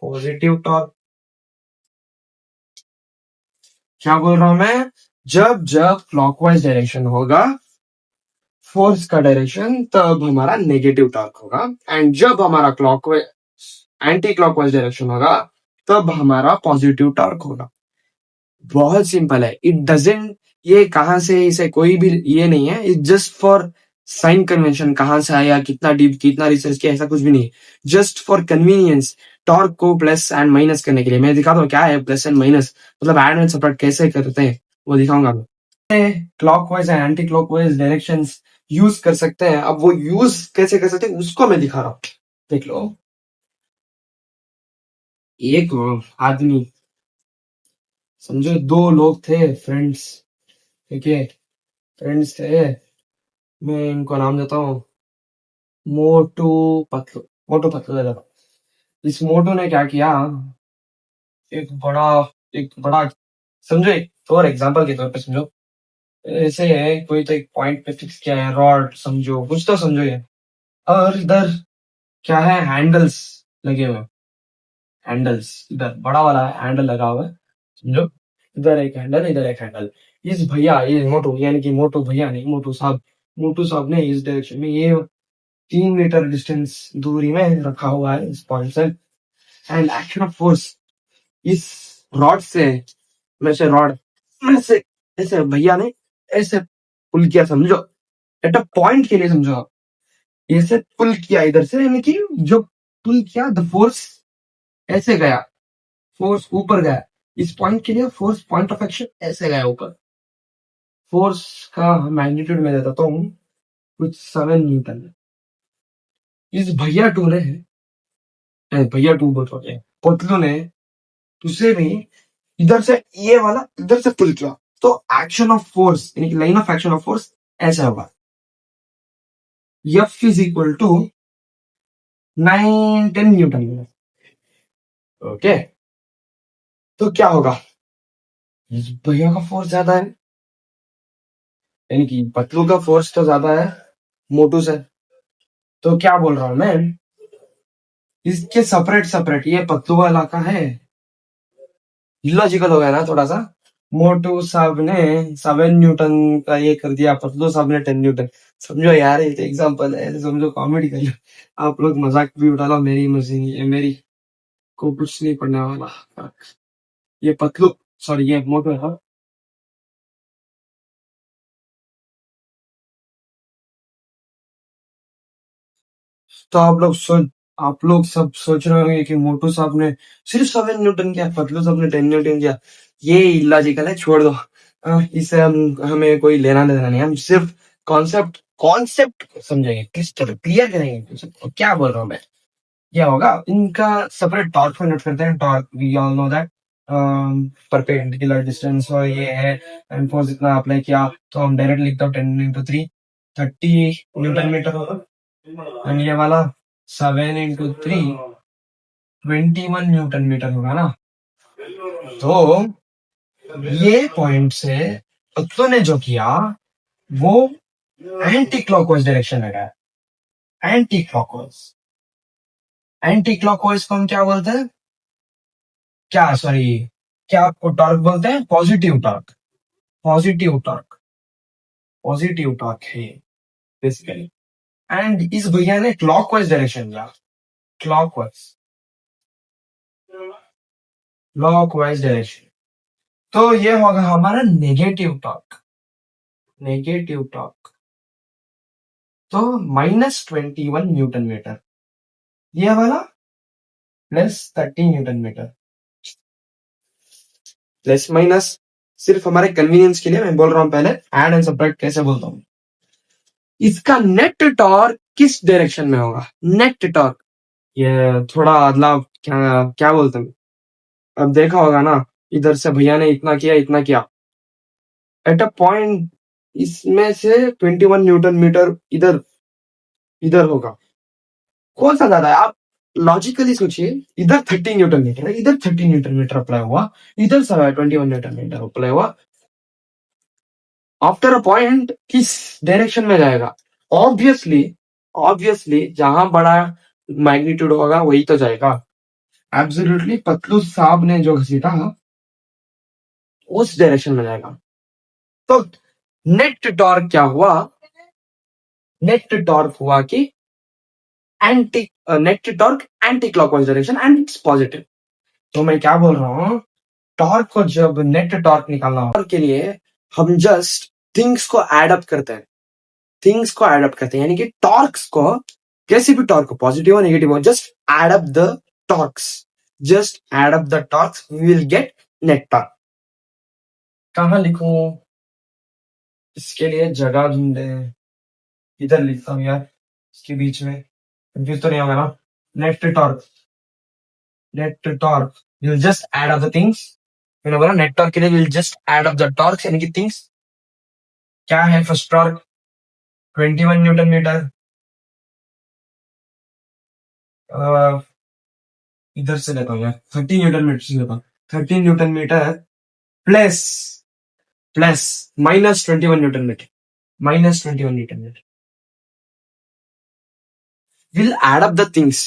पॉजिटिव टॉर्क क्या बोल रहा हूं मैं? जब क्लॉकवाइज डायरेक्शन होगा फोर्स का डायरेक्शन तब हमारा नेगेटिव टॉर्क होगा। एंड जब हमारा क्लॉकवाइज एंटी क्लॉकवाइज डायरेक्शन होगा तब हमारा पॉजिटिव टॉर्क होगा। बहुत सिंपल है। इट डजेंट ये कहां से इसे कोई भी ये नहीं है। It just for sign convention कहां से आया कितना डीप कितना रिसर्च किया ऐसा कुछ भी नहीं है। जस्ट फॉर कन्वीनियंस टॉर्क को प्लस एंड माइनस करने के लिए मैं दिखाता हूँ क्या है प्लस एंड माइनस मतलब एड एंड सबट्रैक्ट कैसे करते हैं वो दिखाऊंगा मैं। Clockwise and anti clockwise direction use कर सकते हैं। अब वो यूज कैसे कर सकते हैं उसको मैं दिखा रहा हूँ। देख लो एक आदमी समझो दो लोग थे फ्रेंड्स। ठीक है फ्रेंड्स थे। मैं इनको नाम देता हूँ मोटू पतलू। मोटू पतलू दे देता हूँ। इस मोटू ने क्या किया एक बड़ा एक बड़ा, समझो एक और एग्जांपल के तौर पे समझो ऐसे है कोई तो एक पॉइंट पे फिक्स किया है रॉड समझो कुछ तो समझो ये। और इधर क्या है हैंडल्स लगे हुए हैं। हैंडल्स इधर बड़ा वाला हैंडल लगा हुआ है समझो। इधर एक हैंडल। इस भैया ये मोटू यानी कि मोटू भैया नहीं मोटू साहब ने इस डायरेक्शन में ये 3 मीटर डिस्टेंस दूरी में रखा हुआ है इस पॉइंट से। एंड एक्शन ऑफ फोर्स इस रॉड से रॉड में से ऐसे भैया ने ऐसे पुल किया समझो। एट अ पॉइंट के लिए समझो आप ऐसे पुल किया इधर से यानी कि जो पुल किया द फोर्स ऐसे गया। फोर्स ऊपर गया इस पॉइंट के लिए फोर्स पॉइंट ऑफ एक्शन ऐसे गया ऊपर। फोर्स का मैग्नीट्यूड में देता हूँ कुछ 7 न्यूटन। इस भैया टू बोल रहे पतलू ने उसे भी इधर से ये वाला इधर से पुल किया तो एक्शन ऑफ फोर्स यानी कि line of action of force ऐसा होगा F इज इक्वल टू 9-10 न्यूटन। ओके तो क्या होगा इस भैया का फोर्स ज्यादा है यानी कि पतलू का फोर्स तो ज्यादा है मोटू से। तो क्या बोल रहा हूं मैं इसके सेपरेट ये पतलू वाला का है इलॉजिकल हो गया ना थोड़ा सा। मोटू साहब ने 7 न्यूटन का ये कर दिया पतलू साहब ने 10 न्यूटन। समझो यार ये एग्जांपल है समझो कॉमेडी कर लो। आप लोग मजाक भी उठा लो मेरी मर्जी नहीं है मेरी को कुछ नहीं पड़ने वाला। ये पतलू सॉरी ये मोटू है। तो आप लोग सब सोच रहे होंगे कि मोटू साहब ने सिर्फ 7 न्यूटन किया पतलू साहब ने 10 न्यूटन किया। ये इलॉजिकल है छोड़ दो। इससे हमें कोई लेना देना नहीं। हम सिर्फ कॉन्सेप्ट समझेंगे क्लियर करेंगे concept को। क्या बोल रहा हूँ मैं क्या होगा इनका सेपरेट टॉर्क को नोट करते हैं। Torque we all know that perpendicular distance और ये है एंड फोर्स इतना अप्लाई किया तो हम डायरेक्ट लिखते हो 10 × 3 30 न्यूटन मीटर होगा। एंड ये वाला 7 × 3 21 न्यूटन मीटर होगा ना। तो ये पॉइंट से पतलू ने जो किया वो एंटी क्लॉकवाइज डायरेक्शन में गया। एंटी क्लॉकवाइज को हम क्या बोलते हैं क्या सॉरी क्या आपको टॉर्क बोलते हैं पॉजिटिव टॉर्क पॉजिटिव टॉर्क है बेसिकली। एंड इस भैया ने क्लॉकवाइज डायरेक्शन लिया क्लॉकवाइज डायरेक्शन। तो ये होगा हमारा नेगेटिव टॉर्क तो -21 न्यूटन मीटर ये वाला +30 न्यूटन मीटर। प्लस माइनस सिर्फ हमारे कन्वीनियंस के लिए मैं बोल रहा हूं पहले एड एंड सब्ट्रैक्ट कैसे बोलता हूं। इसका नेट टॉर्क किस डायरेक्शन में होगा नेट टॉर्क ये थोड़ा मतलब क्या क्या बोलते हैं अब देखा होगा ना, इधर से भैया ने इतना किया एट अ पॉइंट, इसमें से 21 न्यूटन मीटर इधर इधर होगा। कौन सा ज्यादा है आप लॉजिकली सोचिए। इधर 30 न्यूटन मीटर है, इधर 30 न्यूटन मीटर अप्लाई हुआ, इधर 21 न्यूटन मीटर अप्लाई हुआ। आफ्टर अ पॉइंट किस डायरेक्शन में जाएगा? ऑब्वियसली ऑब्वियसली जहां बड़ा मैग्नीट्यूड होगा वही तो जाएगा। एब्सोल्युटली पतलू साहब ने जो घसीटा उस डायरेक्शन में जाएगा। तो नेट टॉर्क क्या हुआ? नेट टॉर्क हुआ कि anti net torque anti clockwise direction and it's positive. तो मैं क्या बोल रहा हूँ, टॉर्क को जब नेट टॉर्क निकालना हो के लिए हम जस्ट थिंग्स को एड अप करते हैं, थिंग्स को एड अप करते हैं, यानी कि टॉर्क्स को, कैसी भी टॉर्क हो, पॉजिटिव हो नेगेटिव हो, just add up the torques, just add up the torques, we will get net torque. कहां लिखूं इसके लिए? जगह ढूंढे, इधर लिखता हूँ यार, इसके बीच में कंफ्यूज तो नहीं होगा ना? Net torque, net torque, will just add up the things. मैंने बोला नेट टॉर्क के लिए will just add up the torques, यानी कि थिंग्स। क्या है फर्स्ट टॉर्क? 21 newton metre. इधर से लेता हूँ यार, 30 न्यूटन मीटर से लेता हूँ। 30 newton metre plus plus minus 21 newton metre, minus 21 newton metre will add up the things.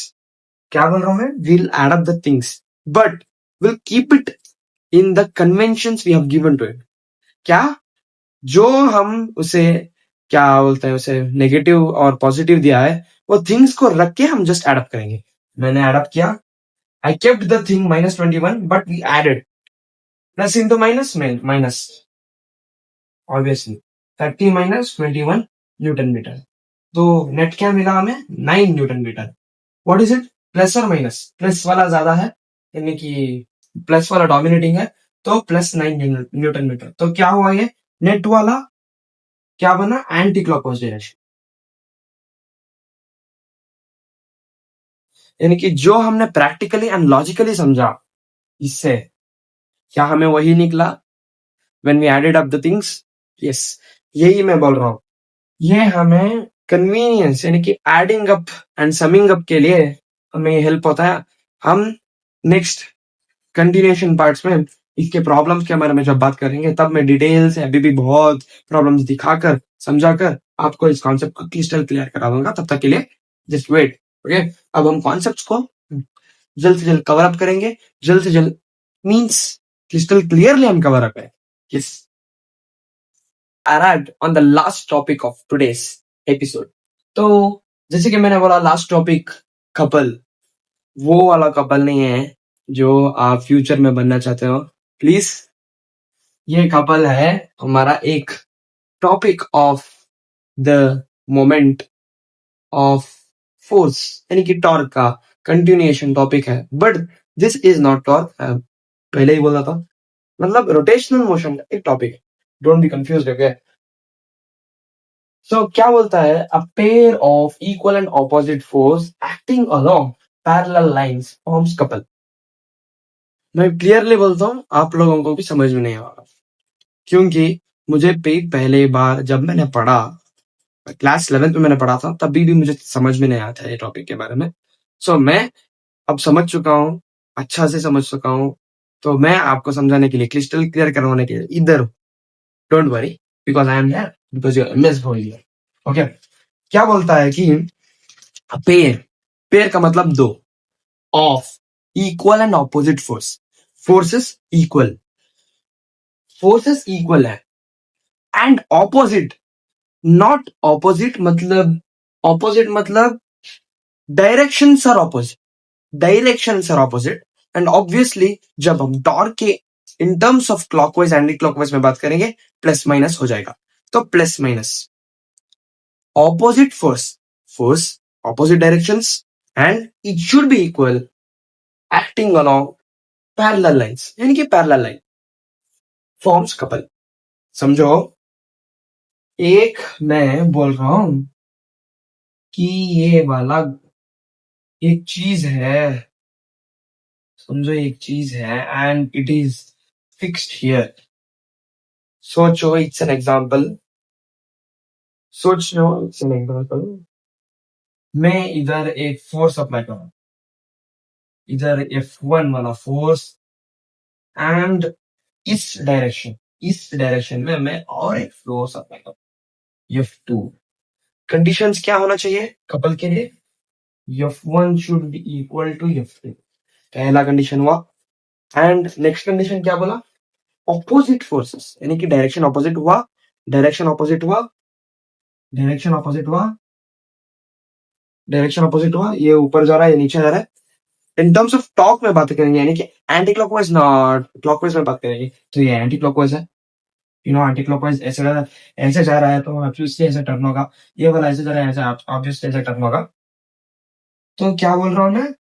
क्या बोल रहा हूं मैं? Will add up the things but will keep it in the conventions we have given to it. क्या? जो हम उसे क्या बोलते हैं, उसे नेगेटिव और पॉजिटिव दिया है, वो थिंग्स को रख के हम जस्ट एडअप करेंगे। मैंने एडअप किया, I kept the thing minus 21 but we added plus into minus minus, obviously 30 minus 21 newton metre. तो नेट क्या मिला हमें? 9 newton metre. What is it? Plus और माइनस, प्लस वाला ज्यादा है, यानी कि प्लस वाला डोमिनेटिंग है, तो प्लस 9 न्यूटन मीटर। तो क्या हुआ ये नेट वाला? क्या बना? Anti clockwise direction. यानी कि जो हमने प्रैक्टिकली एंड लॉजिकली समझा इससे, क्या हमें वही निकला when we added up the things? Yes, यही मैं बोल रहा हूं। ये हमें कन्वीनियंस, यानी कि adding up and summing up के लिए हमें हेल्प होता है। हम नेक्स्ट कंटिन्यूएशन पार्ट्स में इसके प्रॉब्लम्स के बारे में जब बात करेंगे, तब मैं डिटेल से अभी भी बहुत प्रॉब्लम्स दिखाकर समझाकर आपको इस कॉन्सेप्ट को क्रिस्टल क्लियर करा दूंगा। तब तक के लिए जस्ट वेट। ओके, अब हम कॉन्सेप्ट्स को जल्द से जल्द कवर अप करेंगे, जल्द से जल्द मींस क्रिस्टल क्लियरली हम कवर अप है। Yes, arrived on the last topic of today's episode। तो जैसे कि मैंने बोला, लास्ट टॉपिक कपल, वो वाला कपल नहीं है जो आप फ्यूचर में बनना चाहते हो, प्लीज। ये कपल है हमारा एक topic of the moment of force, यानी कि टॉर्क का कंटिन्यूएशन टॉपिक है। But this is not torque, पहले ही बोला था, मतलब रोटेशनल मोशन का एक टॉपिक है, डोंट बी कंफ्यूज्ड। ओके, सो क्या बोलता है? A pair of equal and opposite force acting along parallel lines forms couple. मैं क्लियरली बोलता हूँ, आप लोगों को भी समझ में नहीं आएगा, क्योंकि मुझे पहले बार जब मैंने पढ़ा, क्लास 11th में मैंने पढ़ा था, तभी भी मुझे समझ में नहीं आया था ये टॉपिक के बारे में। सो मैं अब समझ चुका हूँ, अच्छा से समझ चुका हूँ, तो मैं आपको समझाने के लिए, क्रिस्टल क्लियर करवाने के लिए इधर हूँ। Don't worry, because I am here, because you MS for here. Okay, क्या बोलता है कि पेयर, पेयर का मतलब दो, of equal and opposite force, forces equal, forces equal है, एंड ऑपोजिट, नॉट ऑपोजिट मतलब, ऑपोजिट मतलब directions are opposite, directions are opposite. And obviously जब हम टॉर्क के in terms of clockwise anti clockwise में बात करेंगे, प्लस माइनस हो जाएगा। तो plus minus, opposite force, force opposite directions, and it should B equal, acting along parallel lines, यानी कि पैरेलल लाइन फॉर्म्स कपल। समझो, एक मैं बोल रहा हूं कि ये वाला एक चीज है, समझो एक चीज है and it is fixed here. सोचो इट्स एन एग्जांपल। सोचो इट्स एन एग्जांपल। मैं इधर एक फोर्स अप्लाई करूं, इधर F1 वाला फोर्स, एंड इस डायरेक्शन में मैं और एक फोर्स अप्लाई करूं F2। कंडीशंस क्या होना चाहिए कपल के लिए? F1 should be equal to F2, पहला कंडीशन हुआ। एंड नेक्स्ट कंडीशन क्या बोला? ऑपोजिट फोर्सेस, यानी कि डायरेक्शन ऑपोजिट हुआ, डायरेक्शन ऑपोजिट हुआ, डायरेक्शन ऑपोजिट हुआ, डायरेक्शन ऑपोजिट हुआ, ये ऊपर जा रहा है ये नीचे जा रहा है। इन टर्म्स ऑफ टॉक में बात करेंगे, यानी कि एंटी क्लॉकवाइज नॉट क्लॉकवाइज में बात करेंगे, तो ये एंटी क्लॉकवाइज है। एंटी क्लॉकवाइज ऐसे जा रहा है तो ऑब्वियसली ऐसे टर्न होगा, ये वाला ऐसे जा रहा है ऐसे ऑब्वियसली ऐसे टर्न होगा। तो क्या बोल रहा हूं मैं,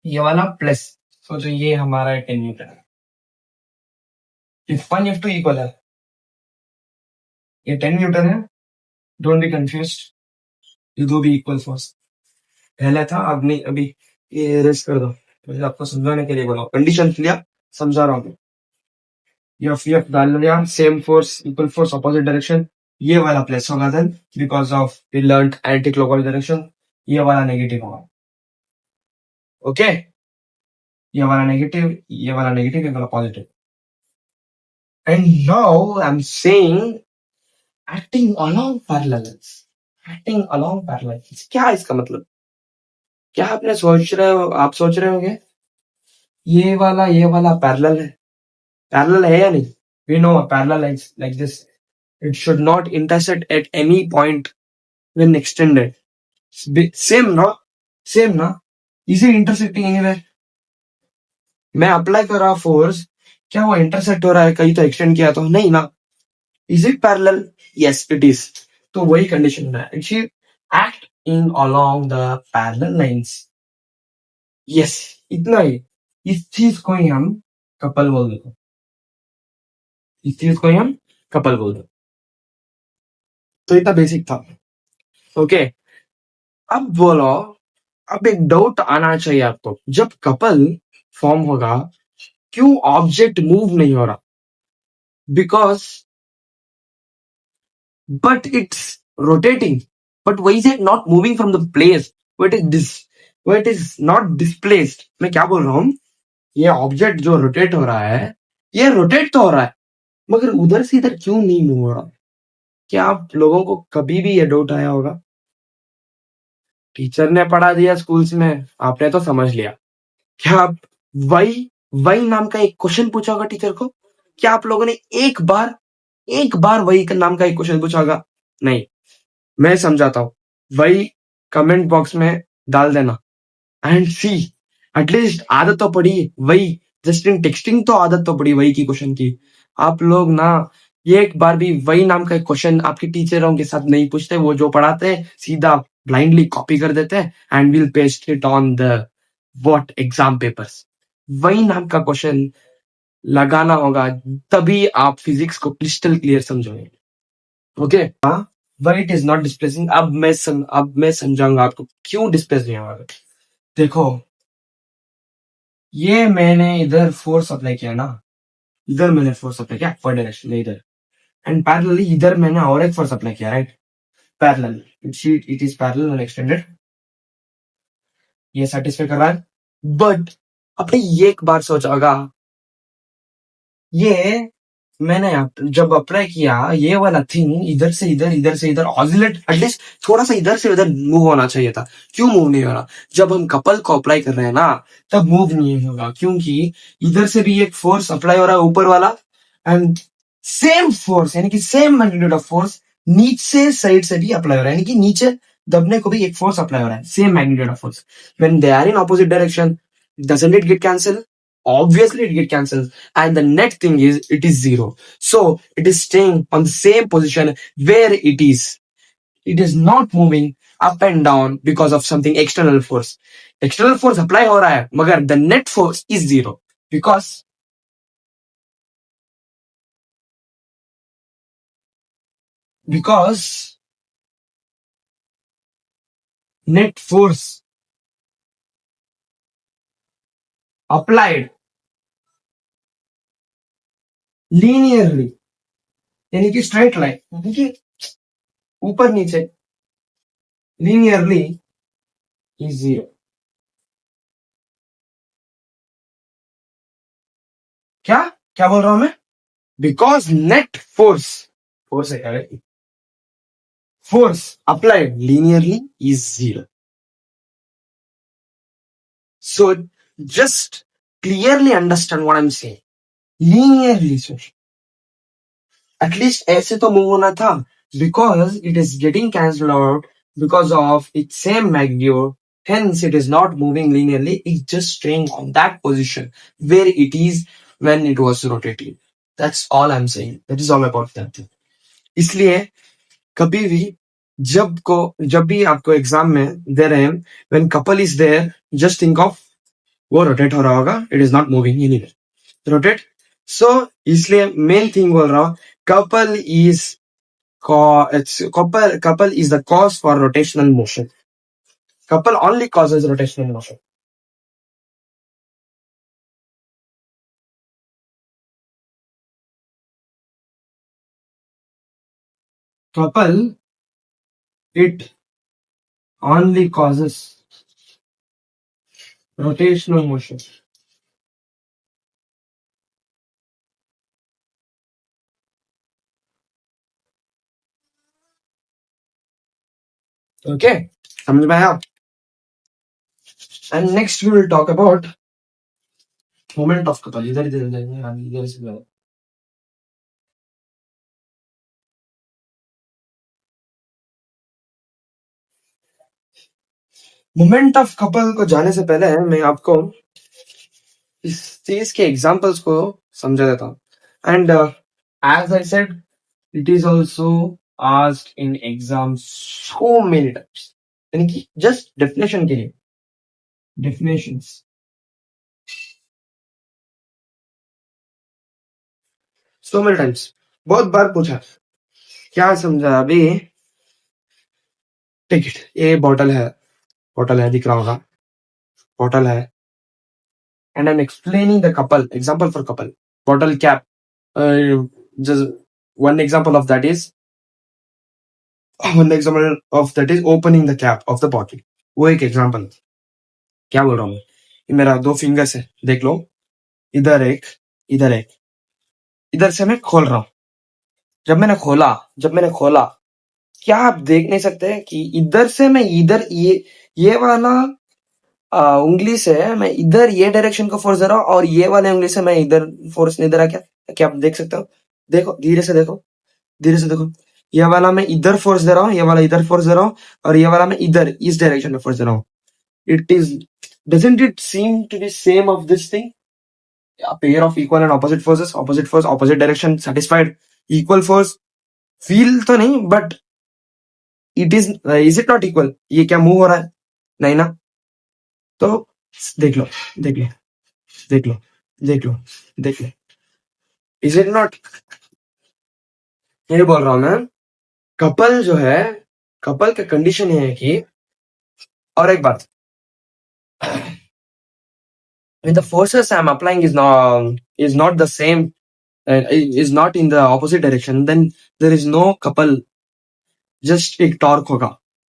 ये वाला प्लस, तो ये हमारा 10 न्यूटन है। F1 F2 इक्वल है, ये 10 न्यूटन है, डोंट बी कंफ्यूज, ये दो भी इक्वल फोर्स। पहले था अब नहीं, अभी ये रेस्ट कर दो, मुझे आपको समझाने के लिए बोला, कंडीशन क्लियर समझा रहा हूँ। F डाल लिया, same force equal force opposite direction, ये वाला प्लस होगा then because of we learn anti clockwise direction, ये वाला नेगेटिव होगा। ओके, ये वाला नेगेटिव, ये वाला नेगेटिव, ये वाला positive. And now I am saying acting along parallels, acting along parallels, क्या है इसका मतलब? क्या आपने सोच रहे हो, आप सोच रहे होंगे ये वाला पैरेलल है, पैरेलल है या नहीं? We know parallel like this, it should not intersect at any point when extended. Same ना, सेम ना, इसे इंटरसेक्टिंग anywhere। मैं अप्लाई कर रहा फोर्स, क्या वो इंटरसेक्ट हो रहा है कहीं तो एक्सटेंड किया तो नहीं ना? Is it parallel? Yes it is. तो वही कंडीशन है, it should act in along the parallel lines. Yes, इतना ही। इस चीज को ही हम कपल बोल देते, इस चीज को ही हम कपल बोल देते। तो इतना बेसिक था। ओके, अब बोलो, अब एक डाउट आना चाहिए आपको, जब कपल फॉर्म होगा क्यों ऑब्जेक्ट मूव नहीं हो रहा? Because but it's rotating, but why is it not moving from the place where it is not displaced? मैं क्या बोल रहा हूं, ये ऑब्जेक्ट जो रोटेट हो रहा है, ये रोटेट तो हो रहा है मगर उधर से इधर क्यों नहीं मूव हो रहा? क्या आप लोगों को कभी भी ये डाउट आया होगा? टीचर ने पढ़ा दिया स्कूल्स में, आपने तो समझ लिया। क्या आप वही वही नाम का एक क्वेश्चन पूछा होगा टीचर को? क्या आप लोगों ने एक बार वही नाम का एक क्वेश्चन पूछा होगा? नहीं, मैं समझाता हूँ। वही कमेंट बॉक्स में डाल देना एंड सी, एटलीस्ट आदत तो पड़ी वही, जस्ट इन टेक्सटिंग तो आदत तो पड़ी वही की क्वेश्चन की। आप लोग ना एक बार भी वही नाम का एक क्वेश्चन आपके टीचरों के साथ नहीं पूछते, वो जो पढ़ाते हैं सीधा ब्लाइंडली कॉपी कर देते हैं and will paste it on the what exam papers. वही नाम का क्वेश्चन लगाना होगा, तभी आप फिजिक्स को क्रिस्टल क्लियर समझोगे। ओके, हाँ, वही इट इज नॉट डिस्प्लेसिंग। अब मैं समझाऊंगा आपको क्यों डिस्प्लेस नहीं होगा। देखो, ये मैंने इधर फोर्स अप्लाई किया ना, इधर मैंने फोर्स अप्लाई किया फॉर डायरेक्शन में इधर, एंड पैरेलली इधर मैंने और एक फोर्स अप्लाई किया, right? Parallel, it is parallel and extended, ये सेटिस्फाई कर रहा है। बट आपने ये एक बार सोचा होगा, ये मैंने जब अप्लाई किया ये वाला थिंग इधर से इधर ऑसिलेट, एटलीस्ट थोड़ा सा इधर से उधर मूव होना चाहिए था, क्यों मूव नहीं हो रहा? जब हम कपल को अप्लाई कर रहे हैं ना, तब मूव नहीं होगा क्योंकि इधर से भी एक फोर्स अप्लाई हो रहा है ऊपर वाला, एंड सेम फोर्स यानी कि सेम मैग्नीट्यूड ऑफ फोर्स नीचे साइड से भी अप्लाई हो रहा है, यानी कि नीचे दबने को भी एक फोर्स अप्लाई हो रहा है, same magnitude of force. When they are in opposite direction, doesn't it get cancelled? Obviously it get cancelled, and the net thing is it is zero, so it is staying on the same position where it is. It is not moving up and down because of something external force. External force apply हो रहा है मगर the net force is zero because net force applied linearly यानी कि straight line यानी कि ऊपर नीचे लीनियरली इज जीरो। क्या क्या बोल रहा हूं मैं? बिकॉज नेट फोर्स फोर्स है क्या? Force applied linearly is zero. So just clearly understand what I'm saying. Linearly, sir. At least ऐसे तो move होना था because it is getting cancelled out because of its same magnitude. Hence, it is not moving linearly. It's just staying on that position where it is when it was rotating. That's all I'm saying. That is all about that thing. इसलिए कभी भी जब भी आपको exam में दे रहे हैं when couple is there just think of वो रोटेट हो रहा होगा, it is not moving anywhere rotate. So इसलिए मेन थिंग बोल रहा हूं, couple is couple is the cause for rotational motion. Couple only causes rotational motion. Couple it only causes rotational motion. Okay, समझ में आया? And next we will talk about moment of couple. इधर इधर इधर से मोमेंट ऑफ कपल को जाने से पहले मैं आपको इस चीज के एग्जांपल्स को समझा देता हूँ। And as I said, it is also asked in exam so many times, यानी कि जस्ट डेफिनेशन के लिए डेफिनेशंस सो मेनी टाइम्स, बहुत बार पूछा। क्या समझा अभी? टिकट, ये बॉटल है दिख रहा होगा, बॉटल है and I am explaining the couple example for couple bottle cap. Just one example of that is opening the cap of the bottle. वो एक एग्जांपल। क्या बोल रहा हूँ मैं? ये मेरा दो फिंगर्स है, देख लो, इधर एक, इधर एक, इधर से मैं खोल रहा हूँ। जब मैंने खोला, क्या आप देख नहीं सकते कि इधर से मैं इधर ये वाला उंगली से मैं इधर ये डायरेक्शन को फोर्स दे रहा हूँ और ये वाले उंगली से मैं इधर फोर्स नहीं दे रहा? क्या क्या आप देख सकते हो? देखो, धीरे से देखो, धीरे से देखो। ये वाला मैं इधर फोर्स दे रहा हूँ, ये वाला इधर फोर्स दे रहा हूँ, और ये वाला मैं इधर इस डायरेक्शन में फोर्स दे रहा हूँ। It is, doesn't it seem to be same of this thing? A pair of equal and opposite forces, opposite force, opposite direction, satisfied, equal force. Feel तो नहीं, but it is it not equal? ये क्या move हो रहा है? नहीं ना? तो देख लो, देख लो, देख लो, देख लो, देख लो। Is it not? ये बोल रहा हूँ मैं, कपल जो है, कपल का कंडीशन ये है कि, और एक बात, when the forces I'm applying is not the same, is not in the opposite direction, then there is no couple. Just एक टॉर्क होगा,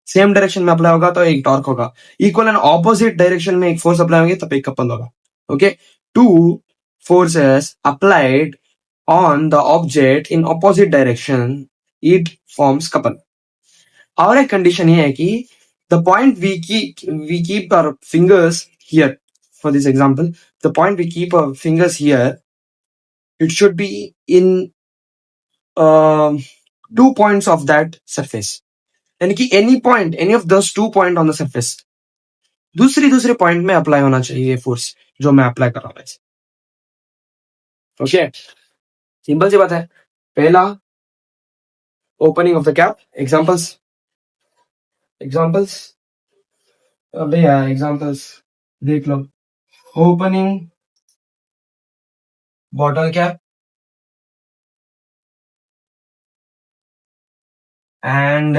सेम डायरेक्शन में अप्लाई होगा तो एक टॉर्क होगा, इक्वल एंड ऑपोजिट डायरेक्शन में एक फोर्स अप्लाई होगी तब एक कपल होगा। Okay, two forces applied on the object in opposite direction, it forms couple. और एक कंडीशन ये है कि the point we keep our fingers here, for this example, the point we keep our fingers here, it should be in 2 points of that surface, यानी कि any of those 2 point on the surface दूसरे point में apply होना चाहिए force जो मैं apply कर रहा हूँ। ओके, सिंपल सी बात है। पहला, opening of the cap, examples अबे यार एग्जांपल्स देख लो। Opening bottle cap and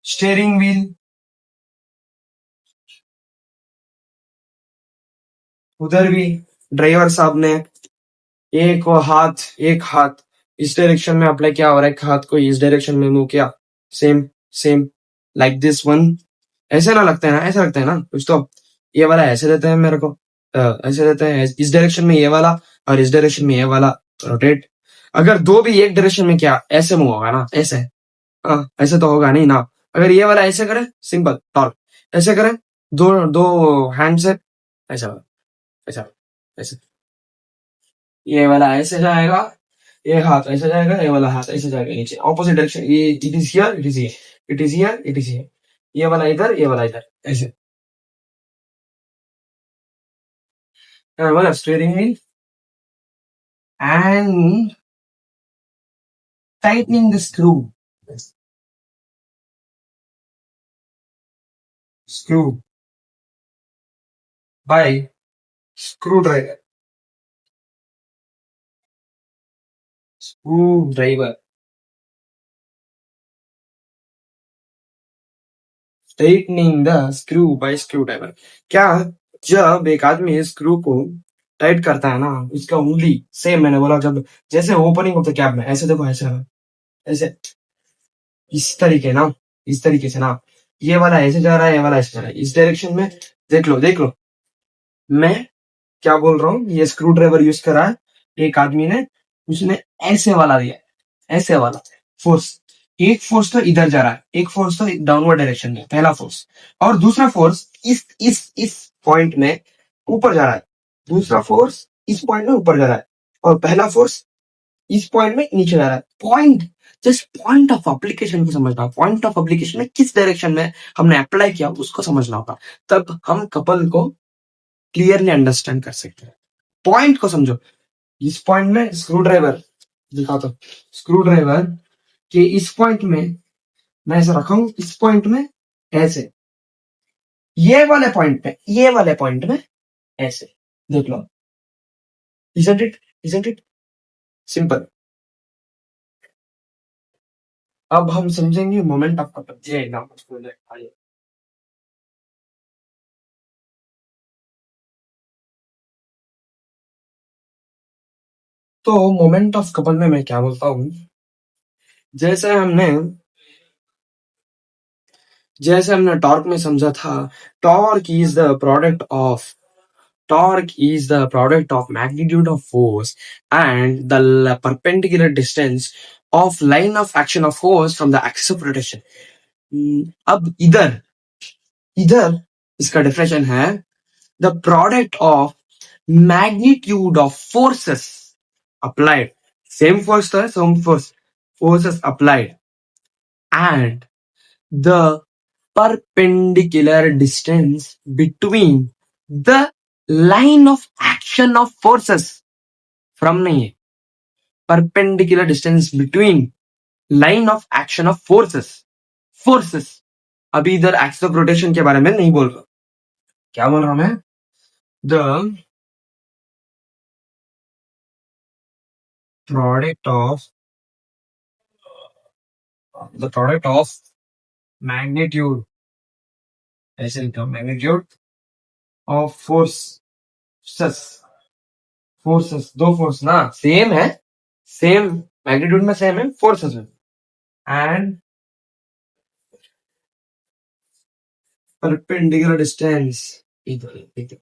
steering wheel, उधर भी ड्राइवर साहब ने एक हाथ इस डायरेक्शन में अप्लाई किया और एक हाथ को इस डायरेक्शन में मूव किया। Same same like this one. ऐसे ना लगता है ना, ऐसा लगता है ना कुछ तो। ये वाला ऐसे देते हैं मेरे को, ऐसे देते हैं इस डायरेक्शन में ये वाला और इस डायरेक्शन में ये वाला रोटेट। अगर दो भी एक डायरेक्शन में क्या ऐसे मूव होगा ना, ऐसे। ऐसे तो होगा नहीं ना। अगर ये वाला ऐसे करे सिंपल टॉर्क, ऐसे करे दो दो हैंड से, ऐसा ऐसा ऐसे। ये वाला ऐसे जाएगा, ये हाथ ऐसे जाएगा, ये वाला हाथ ऐसे जाएगा नीचे ऑपोजिट डायरेक्शन। ये it is here, it is here, it is here, it is here. ये वाला इधर, ये वाला इधर, ऐसे। मतलब steering wheel and tightening the screw by screwdriver tightening the screw by screwdriver। क्या, जब एक आदमी स्क्रू को टाइट करता है ना, उसका उंगली सेम मैंने बोला, जब जैसे ओपनिंग ऑफ द कैप में ऐसे देखो, ऐसे ऐसे इस तरीके ना, इस तरीके से ना। ये वाला ऐसे जा रहा है, ये वाला ऐसे जा रहा है इस डायरेक्शन में। देख लो देख लो, मैं क्या बोल रहा हूँ। ये स्क्रू ड्राइवर यूज करा है एक आदमी ने, उसने ऐसे वाला दिया, ऐसे वाला फोर्स। एक फोर्स तो इधर जा रहा है, एक फोर्स तो डाउनवर्ड डायरेक्शन में, पहला फोर्स। और दूसरा फोर्स इस पॉइंट में ऊपर जा रहा है, दूसरा फोर्स इस पॉइंट में ऊपर जा रहा है, और पहला फोर्स इस पॉइंट में नीचे जा रहा है। Point, just point of application को समझना। पॉइंट ऑफ एप्लीकेशन में किस डायरेक्शन में हमने अप्लाई किया उसको समझना होगा, तब हम कपल को क्लियरली अंडरस्टैंड कर सकते हैं। पॉइंट को समझो। इस पॉइंट में स्क्रू ड्राइवर दिखाता हूं, स्क्रू ड्राइवर के इस पॉइंट में मैं ऐसा रखा हूं, इस पॉइंट में ऐसे, ये वाले पॉइंट पे, ये वाले पॉइंट में ऐसे। देख लो, isn't it, isn't it simple. अब हम समझेंगे मोमेंट ऑफ कपल। तो मोमेंट ऑफ कपल में मैं क्या बोलता हूँ, जैसे हमने जैसे हमने टॉर्क में समझा था, torque is the product of torque is the product of magnitude of force and the perpendicular distance of line of action of force from the axis of rotation। अब इधर इधर इसका डेफिनेशन है the product of magnitude of forces applied, same force तो है, same forces applied and the perpendicular distance between the line of action of forces from नहीं है, perpendicular distance between line of action of forces। अभी इधर axis of rotation के बारे में नहीं बोल रहा, क्या बोल रहा हूं मैं, the product of magnitude, ऐसे लिखता हूं, magnitude of forces दो फोर्स ना सेम है, सेम मैग्नीट्यूड में सेम है, फोर्सेस में, एंड perpendicular distance इधर इधर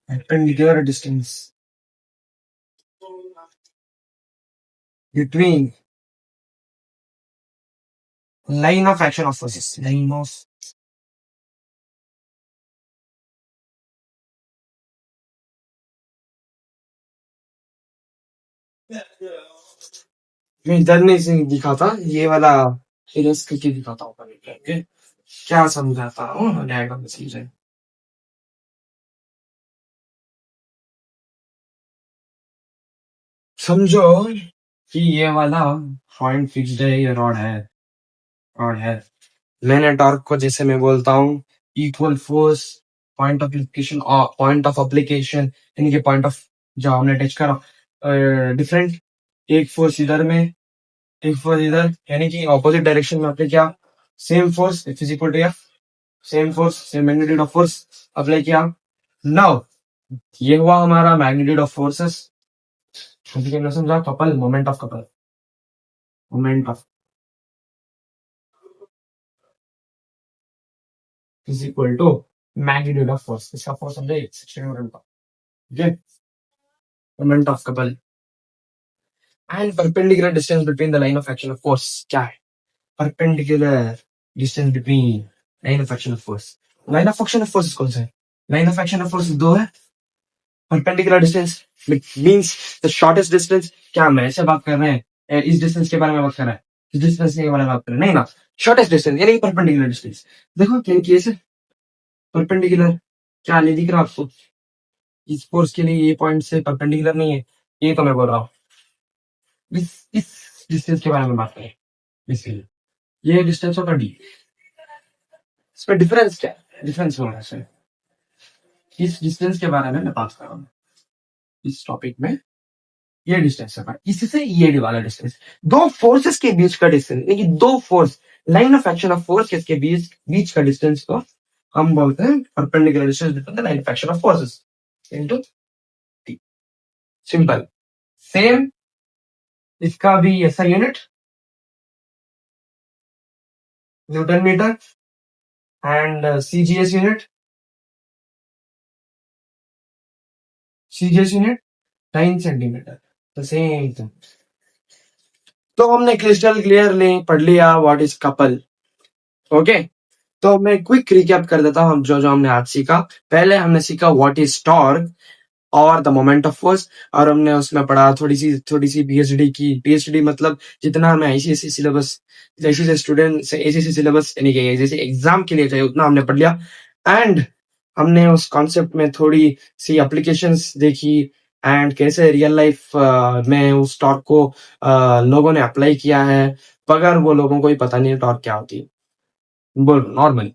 perpendicular distance between line of action of forces, line of मैं इधर नहीं से दिखाता, ये वाला इरेज करके दिखाता हूँ पहले करके, क्या समझाता हूँ डायग्राम में समझे। समझो कि ये वाला पॉइंट फिक्स्ड है, ये रॉड है। मैंने टॉर्क को जैसे मैं बोलता हूँ equal force point of application, point of application यानी कि पॉइंट ऑफ जो हमने टच करा डिफरेंट, एक फोर्स इधर में, एक फोर्स इधर, यानी कि ऑपोजिट डायरेक्शन में अप्लाई किया, same force F is equal to F, same force same magnitude of force apply किया। नाउ ये हुआ हमारा मैग्नीट्यूड ऑफ फोर्सेस, समझा, couple, moment of couple, moment of is equal to magnitude of force, इसका force समझे, 16 newton का, ठीक है, moment of couple and perpendicular distance between the line of action of force. क्या है perpendicular distance between line of action of force? Line of action of force कौन सा है? Line of action of force दो है, perpendicular distance means the shortest distance. क्या हम ऐसे बात कर रहे हैं इस डिस्टेंस के बारे में बात कर रहे हैं, इस डिस्टेंस के बारे में बात कर रहे हैं, नहीं ना, शॉर्टेस्ट डिस्टेंस यानी परपेंडिकुलर डिस्टेंस। देखो क्लियर किए से परपेंडिकुलर, क्या नहीं दिख रहा आपको? इस फोर्स के लिए ये पॉइंट से परपेंडिकुलर नहीं है, ये तो मैं बोल रहा हूँ, इस डिस्टेंस के बारे में बात करें, इसलिए ये डिस्टेंस होगा डी। इसमें डिफरेंस क्या है? डिफरेंस होना है, इस डिस्टेंस के बारे में मैं बात कर रहा हूँ इस टॉपिक में, ये डिस्टेंस है, इससे ये वाला डिस्टेंस, दो फोर्सेस के बीच का डिस्टेंस, यानी कि दो force, line of action of force के बीच का डिस्टेंस को हम बोलते हैं perpendicular distance between the line of action of forces into T. Simple, same इसका भी ऐसा unit newton metre and CGS unit, CGS unit 9 centimetre, तो सेम थिंग। तो हमने क्रिस्टल क्लियरली पढ़ लिया व्हाट इज कपल, ओके। तो मैं क्विक रिकैप कर देता हूँ जो जो हमने आज सीखा। पहले हमने सीखा व्हाट इज टॉर्क और द मोमेंट ऑफ फोर्स, और हमने उसमें पढ़ा थोड़ी सी पीएचडी की। पीएचडी मतलब जितना हमें आईसीएसई सिलेबस, आईसीएसई स्टूडेंट से आईसीएसई सिलेबस यानी कि जैसे एग्जाम के लिए चाहिए उतना हमने पढ़ लिया। एंड हमने उस कॉन्सेप्ट में थोड़ी सी एप्लीकेशंस देखी एंड कैसे रियल लाइफ में उस टॉर्क को लोगों ने अप्लाई किया है, मगर वो लोगों को ही पता नहीं है टॉर्क क्या होती है नॉर्मली।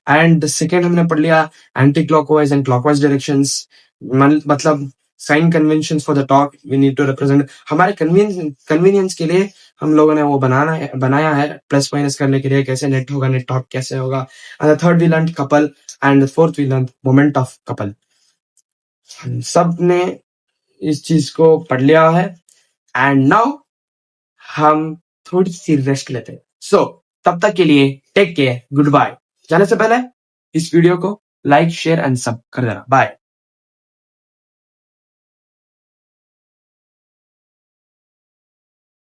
एंड सेकेंड हमने पढ़ लिया anti clockwise and clockwise directions, मतलब sign convention for the torque we need to represent, हमारे कन्वीनियंस के लिए हम लोगों ने वो बनाया है प्लस माइनस करने के लिए, कैसे नेट होगा, नेट टॉर्क कैसे होगा। And third we learn couple and fourth we learn moment of couple. सब ने इस चीज को पढ़ लिया है एंड नाउ हम थोड़ी सी रेस्ट लेते हैं। सो तब तक के लिए टेक केयर, गुड बाय। जाने से पहले इस वीडियो को लाइक शेयर एंड सब कर देना, बाय।